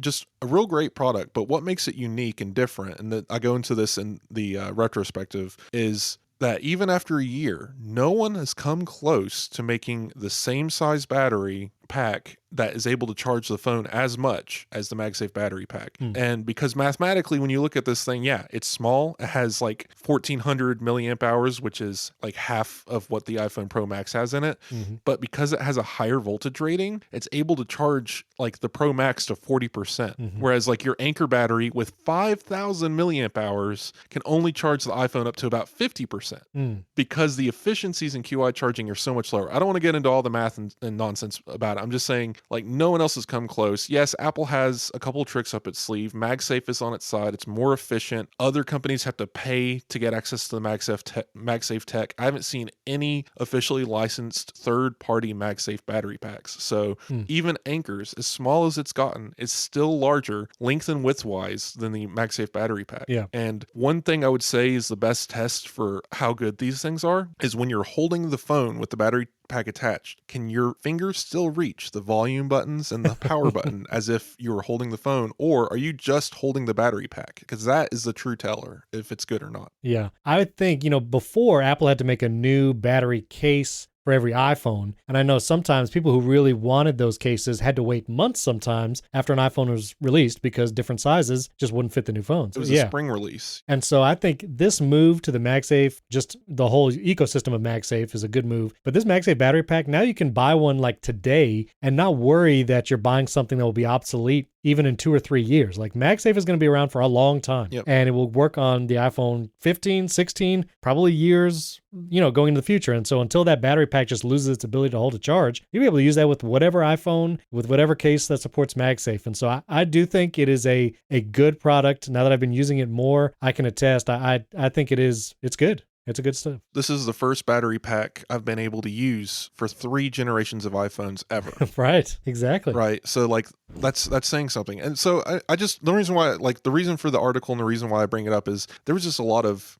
Just a real great product. But what makes it unique and different, and that I go into this in the retrospective, is that even after a year, no one has come close to making the same size battery pack that is able to charge the phone as much as the MagSafe battery pack. And because mathematically, when you look at this thing, yeah, it's small. It has like 1400 milliamp hours, which is like half of what the iPhone Pro Max has in it. But because it has a higher voltage rating, it's able to charge like the Pro Max to 40%. Whereas like your Anchor battery with 5000 milliamp hours can only charge the iPhone up to about 50%, because the efficiencies in QI charging are so much lower. I don't want to get into all the math and nonsense about it. I'm just saying, like, no one else has come close. Yes, Apple has a couple of tricks up its sleeve. MagSafe is on its side. It's more efficient. Other companies have to pay to get access to the MagSafe tech. I haven't seen any officially licensed third-party MagSafe battery packs. So even Anchor's, as small as it's gotten, is still larger, length and width-wise, than the MagSafe battery pack. Yeah. And one thing I would say is the best test for how good these things are is when you're holding the phone with the battery pack attached, can your fingers still reach the volume buttons and the power button as if you were holding the phone, or are you just holding the battery pack? Because that is the true teller if it's good or not. Yeah. I would think, before Apple had to make a new battery case for every iPhone. And I know sometimes people who really wanted those cases had to wait months sometimes after an iPhone was released because different sizes just wouldn't fit the new phones. It was a spring release. And so I think this move to the MagSafe, just the whole ecosystem of MagSafe, is a good move. But this MagSafe battery pack, now you can buy one like today and not worry that you're buying something that will be obsolete even in 2 or 3 years. Like MagSafe is going to be around for a long time. And it will work on the iPhone 15, 16, probably years, going into the future. And so until that battery pack just loses its ability to hold a charge, you'll be able to use that with whatever iPhone, with whatever case that supports MagSafe. And so I do think it is a good product. Now that I've been using it more, I can attest. I think it's good. It's a good stuff. This is the first battery pack I've been able to use for 3 generations of iPhones ever. Right, exactly. Right. So like that's saying something. And so I just, the reason for the article and the reason why I bring it up is there was just a lot of,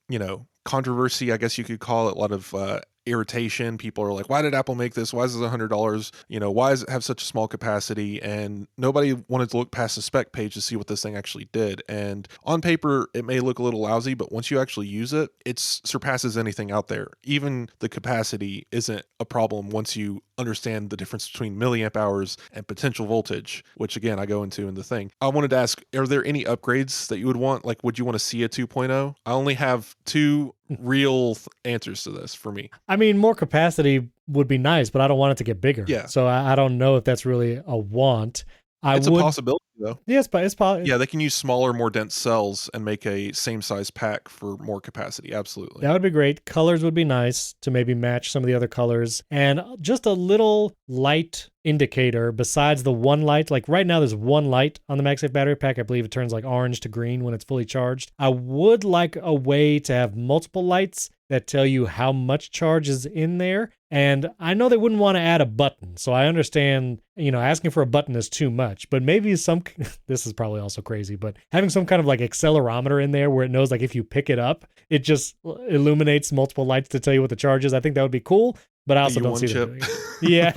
controversy, I guess you could call it, a lot of irritation. People are like, why did Apple make this? Why is this $100? Why does it have such a small capacity? And nobody wanted to look past the spec page to see what this thing actually did. And on paper, it may look a little lousy, but once you actually use it, it surpasses anything out there. Even the capacity isn't a problem once you understand the difference between milliamp hours and potential voltage, which again, I go into in the thing. I wanted to ask, are there any upgrades that you would want? Like, would you want to see a 2.0? I only have 2 real answers to this for me. I mean, more capacity would be nice, but I don't want it to get bigger. Yeah. So I don't know if that's really a want. It's a possibility, though. Yes, but it's possible. Yeah, they can use smaller, more dense cells and make a same size pack for more capacity. Absolutely. That would be great. Colors would be nice to maybe match some of the other colors. And just a little light indicator besides the one light. Like right now, there's one light on the MagSafe battery pack. I believe it turns like orange to green when it's fully charged. I would like a way to have multiple lights that tell you how much charge is in there. And I know they wouldn't want to add a button. So I understand, asking for a button is too much, but maybe this is probably also crazy, but having some kind of like accelerometer in there where it knows like if you pick it up, it just illuminates multiple lights to tell you what the charge is. I think that would be cool. But I also don't see them doing it. Yeah.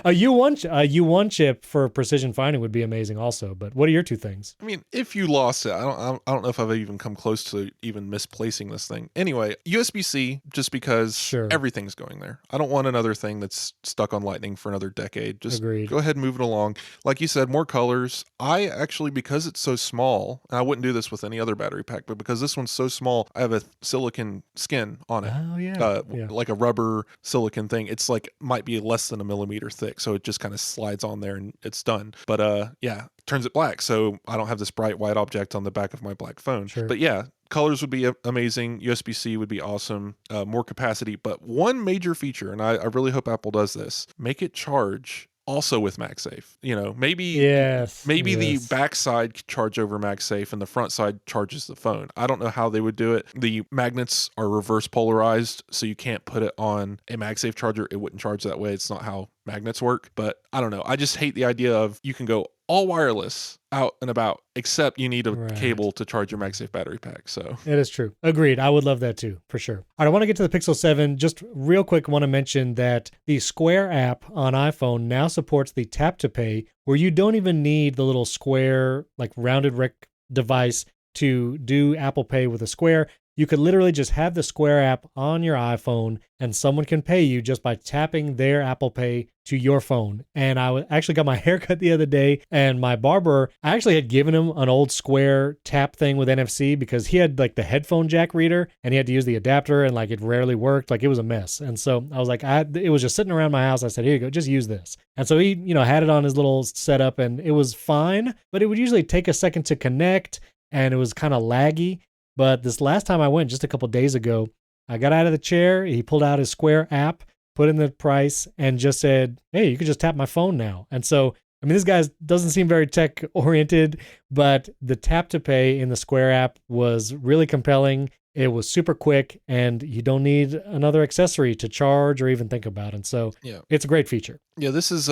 A U1 chip for precision finding would be amazing also. But what are your 2 things? I mean, if you lost it, I don't know if I've even come close to even misplacing this thing. Anyway, USB-C, just because everything's going there. I don't want another thing that's stuck on Lightning for another decade. Just go ahead and move it along. Like you said, more colors. I actually, because it's so small, and I wouldn't do this with any other battery pack, but because this one's so small, I have a silicone skin on it. Oh, yeah. Like a rubber silicone silicone thing. It's like might be less than a millimeter thick, so it just kind of slides on there and it's done. But yeah, turns it black, so I don't have this bright white object on the back of my black phone. Sure. But yeah, colors would be amazing. USB-C would be awesome. More capacity. But one major feature, and I really hope Apple does this, make it charge also with MagSafe. Maybe the backside could charge over MagSafe and the front side charges the phone. I don't know how they would do it. The magnets are reverse polarized, so you can't put it on a MagSafe charger. It wouldn't charge that way. It's not how magnets work. But I don't know. I just hate the idea of you can go all wireless out and about, except you need a cable to charge your MagSafe battery pack. So it is true. Agreed. I would love that too, for sure. All right, I want to get to the Pixel 7. Just real quick, I want to mention that the Square app on iPhone now supports the tap to pay, where you don't even need the little square, like rounded rec device to do Apple Pay with a Square. You could literally just have the Square app on your iPhone and someone can pay you just by tapping their Apple Pay to your phone. And I actually got my haircut the other day, and my barber, I actually had given him an old Square tap thing with NFC because he had like the headphone jack reader and he had to use the adapter and like it rarely worked. Like it was a mess. And so I was like, it was just sitting around my house. I said, here you go, just use this. And so he, had it on his little setup and it was fine, but it would usually take a second to connect and it was kind of laggy. But this last time I went, just a couple days ago, I got out of the chair. He pulled out his Square app, put in the price, and just said, hey, you can just tap my phone now. And so, this guy doesn't seem very tech oriented, but the tap to pay in the Square app was really compelling. It was super quick, and you don't need another accessory to charge or even think about. And so it's a great feature. Yeah, this is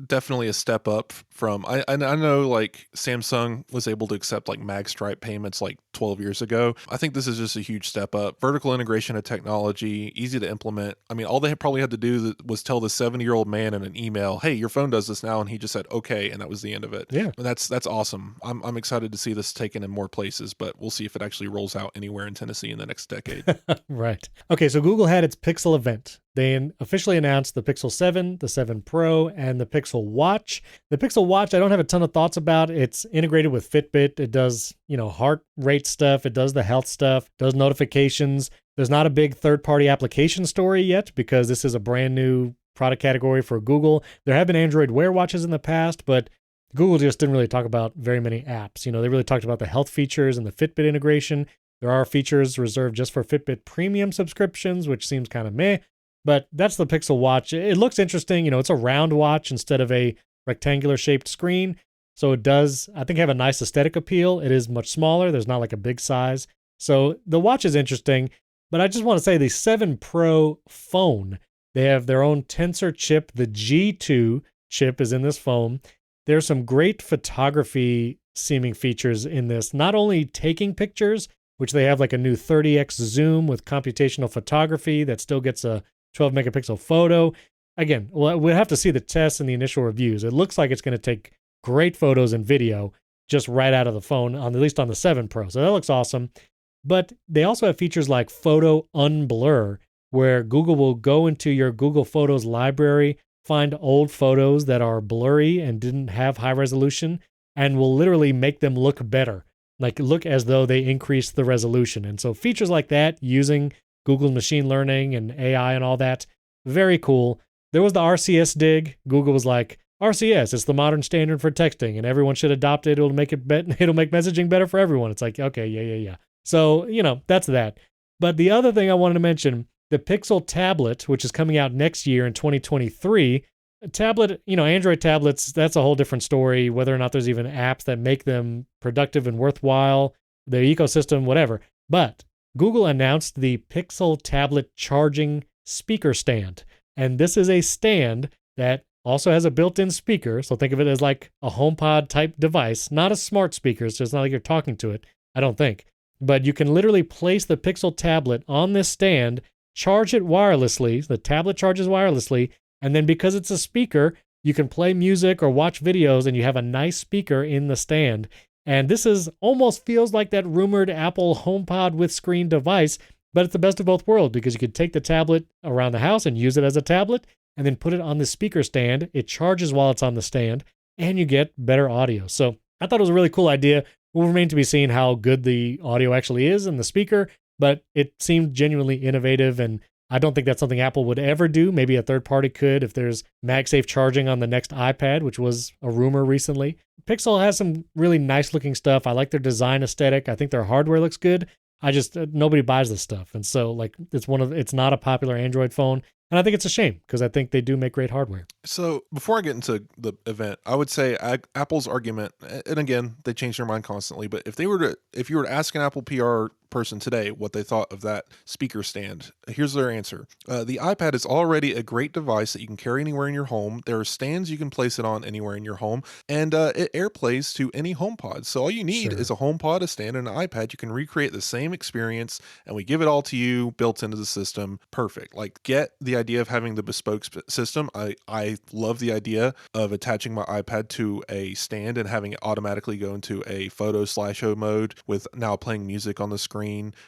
definitely a step up from, I know like Samsung was able to accept like MagStripe payments like 12 years ago. I think this is just a huge step up. Vertical integration of technology, easy to implement. All they probably had to do was tell the 70-year-old man in an email, hey, your phone does this now. And he just said, okay. And that was the end of it. Yeah. And that's awesome. I'm excited to see this taken in more places, but we'll see if it actually rolls out anywhere in Tennessee in the next decade. Right. Okay, so Google had its Pixel event. They officially announced the Pixel 7, the 7 Pro, and the Pixel Watch. The Pixel Watch, I don't have a ton of thoughts about. It's integrated with Fitbit. It does, heart rate stuff. It does the health stuff, does notifications. There's not a big third-party application story yet because this is a brand new product category for Google. There have been Android Wear watches in the past, but Google just didn't really talk about very many apps. They really talked about the health features and the Fitbit integration. There are features reserved just for Fitbit premium subscriptions, which seems kind of meh. But that's the Pixel Watch. It looks interesting. It's a round watch instead of a rectangular shaped screen. So it does, I think, have a nice aesthetic appeal. It is much smaller. There's not like a big size. So the watch is interesting. But I just want to say the 7 Pro phone, they have their own Tensor chip. The G2 chip is in this phone. There's some great photography seeming features in this. Not only taking pictures, which they have like a new 30x zoom with computational photography that still gets a 12 megapixel photo. Again, we'll have to see the tests and the initial reviews. It looks like it's going to take great photos and video just right out of the phone, at least on the 7 Pro. So that looks awesome. But they also have features like photo unblur, where Google will go into your Google Photos library, find old photos that are blurry and didn't have high resolution, and will literally make them look better, like look as though they increased the resolution. And so features like that using Google's machine learning and AI and all that, very cool. There was the RCS dig. Google was like, RCS, it's the modern standard for texting, and everyone should adopt it. It'll make messaging better for everyone. It's like, okay, yeah. So, that's that. But the other thing I wanted to mention, the Pixel tablet, which is coming out next year in 2023, a tablet, Android tablets, that's a whole different story, whether or not there's even apps that make them productive and worthwhile, the ecosystem, whatever. But Google announced the Pixel tablet charging speaker stand. And this is a stand that also has a built-in speaker. So think of it as like a HomePod type device, not a smart speaker. So it's not like you're talking to it, I don't think. But you can literally place the Pixel tablet on this stand, charge it wirelessly. The tablet charges wirelessly. And then because it's a speaker, you can play music or watch videos and you have a nice speaker in the stand. And this almost feels like that rumored Apple HomePod with screen device, but it's the best of both worlds because you could take the tablet around the house and use it as a tablet and then put it on the speaker stand. It charges while it's on the stand and you get better audio. So I thought it was a really cool idea. Will remain to be seen how good the audio actually is in the speaker, but it seemed genuinely innovative and I don't think that's something Apple would ever do. Maybe a third party could if there's MagSafe charging on the next iPad, which was a rumor recently. Pixel has some really nice looking stuff. I like their design aesthetic. I think their hardware looks good. I just nobody buys this stuff, and so like it's not a popular Android phone, and I think it's a shame because I think they do make great hardware. So before I get into the event, I would say Apple's argument, and again, they change their mind constantly, but if you were to ask an Apple PR person today what they thought of that speaker stand, here's their answer. The iPad is already a great device that you can carry anywhere in your home. There are stands you can place it on anywhere in your home, and it AirPlays to any HomePod. So all you need is a HomePod, a stand, and an iPad. You can recreate the same experience, and we give it all to you built into the system. Perfect. Like, get the idea of having the bespoke system. I love the idea of attaching my iPad to a stand and having it automatically go into a photo slideshow mode with now playing music on the screen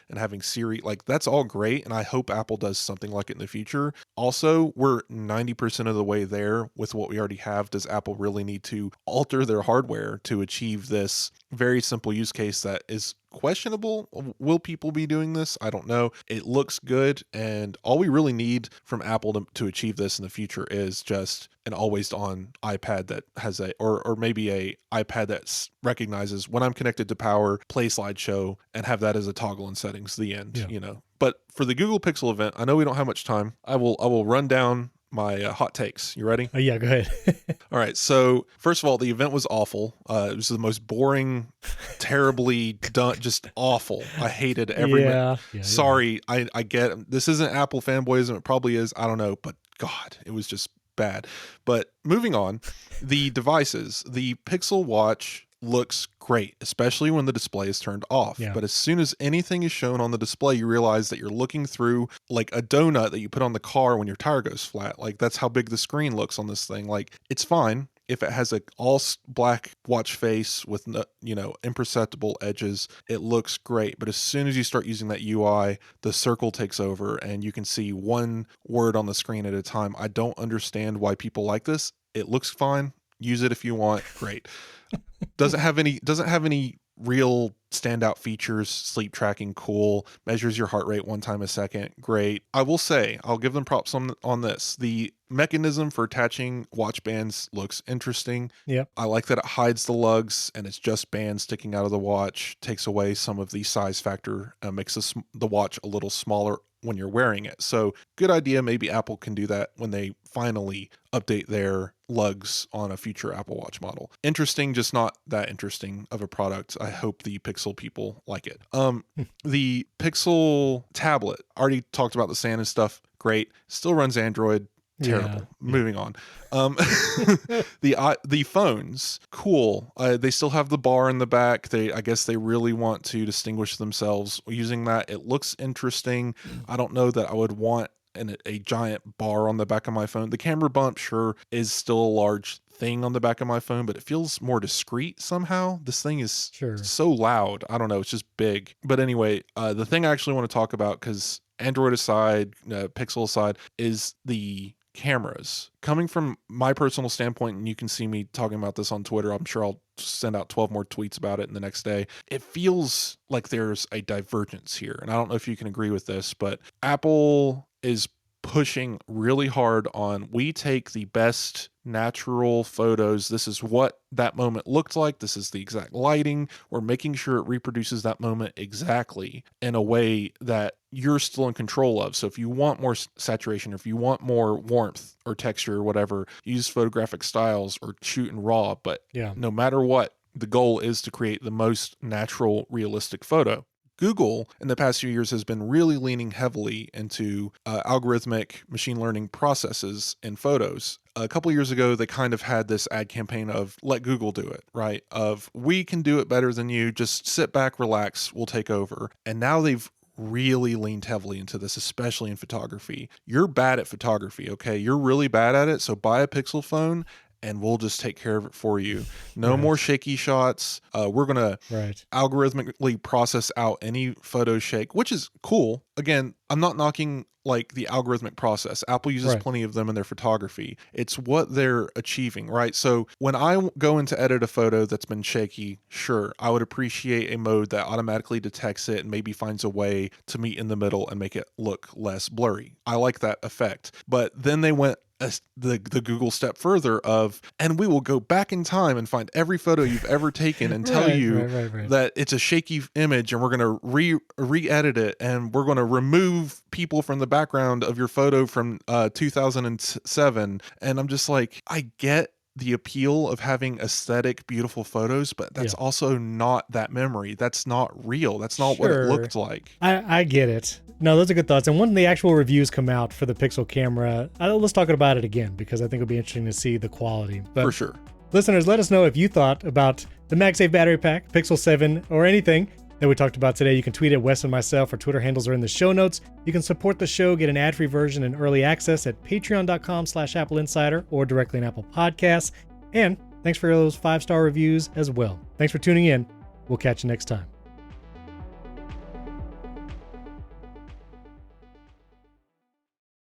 and having Siri. Like, that's all great, and I hope Apple does something like it in the future. Also, we're 90% of the way there with what we already have. Does Apple really need to alter their hardware to achieve this very simple use case that is questionable? Will people be doing this? I don't know. It looks good, and all we really need from Apple to achieve this in the future is just an always on iPad that has or maybe a iPad that recognizes when I'm connected to power, play slideshow, and have that as a toggle in settings. The end. But for the Google Pixel event, I know we don't have much time. I will run down my hot takes. You ready? Oh, yeah, go ahead. All right. So first of all, the event was awful. It was the most boring, terribly done, just awful. I hated every minute. Sorry. I get this isn't Apple fanboyism. It probably is. I don't know. But God, it was just bad. But moving on, the devices, the Pixel Watch looks great, especially when the display is turned off. But as soon as anything is shown on the display, you realize that you're looking through like a donut that you put on the car when your tire goes flat. Like, that's how big the screen looks on this thing. Like, it's fine if it has a all black watch face with imperceptible edges. It looks great. But as soon as you start using that UI, the circle takes over and you can see one word on the screen at a time. I don't understand why people like this. It looks fine. Use it if you want. Great. Doesn't have any real standout features. Sleep tracking, cool. Measures your heart rate 1 time a second, great. I will say, I'll give them props on this. The mechanism for attaching watch bands looks interesting. I like that it hides the lugs and it's just bands sticking out of the watch. Takes away some of the size factor, makes the watch a little smaller when you're wearing it. So good idea. Maybe Apple can do that when they finally update their lugs on a future Apple Watch model. Interesting, just not that interesting of a product. I hope the Pixel people like it. The Pixel tablet, already talked about the stand and stuff. Great. Still runs Android. Terrible. Moving on. The phones, cool. They still have the bar in the back. I guess they really want to distinguish themselves using that. It looks interesting. I don't know that I would want a giant bar on the back of my phone. The camera bump, sure, is still a large thing on the back of my phone, but it feels more discreet somehow. This thing is so loud. I don't know. It's just big. But anyway, the thing I actually want to talk about, because Android aside, Pixel aside, is the cameras. Coming from my personal standpoint, and you can see me talking about this on Twitter, I'm sure I'll send out 12 more tweets about it in the next day. It feels like there's a divergence here, and I don't know if you can agree with this, but Apple is pushing really hard on, we take the best natural photos. This is what that moment looked like. This is the exact lighting. We're making sure it reproduces that moment exactly in a way that you're still in control of. So if you want more saturation, or if you want more warmth or texture or whatever, use photographic styles or shoot in RAW. But no matter what, the goal is to create the most natural, realistic photo. Google in the past few years has been really leaning heavily into algorithmic machine learning processes in photos. A couple years ago, they kind of had this ad campaign of let Google do it, right? Of we can do it better than you. Just sit back, relax, we'll take over. And now they've really leaned heavily into this, especially in photography. You're bad at photography, okay? You're really bad at it. So buy a Pixel phone and we'll just take care of it for you. No more shaky shots. We're going to algorithmically process out any photo shake, which is cool. Again, I'm not knocking like the algorithmic process. Apple uses Right. plenty of them in their photography. It's what they're achieving, right? So when I go in to edit a photo that's been shaky, sure, I would appreciate a mode that automatically detects it and maybe finds a way to meet in the middle and make it look less blurry. I like that effect. But then they went the Google step further of, and we will go back in time and find every photo you've ever taken and tell you that it's a shaky image, and we're going to re-edit it, and we're going to remove people from the background of your photo from 2007. And I'm just like, I get the appeal of having aesthetic, beautiful photos, but that's also not that memory. That's not real. That's not what it looked like. I get it. No, those are good thoughts. And when the actual reviews come out for the Pixel camera, let's talk about it again, because I think it'll be interesting to see the quality. But for sure. Listeners, let us know if you thought about the MagSafe Battery Pack, Pixel 7, or anything that we talked about today. You can tweet at Wes and myself. Our Twitter handles are in the show notes. You can support the show, get an ad-free version and early access at patreon.com/AppleInsider or directly in Apple Podcasts. And thanks for those 5-star reviews as well. Thanks for tuning in. We'll catch you next time.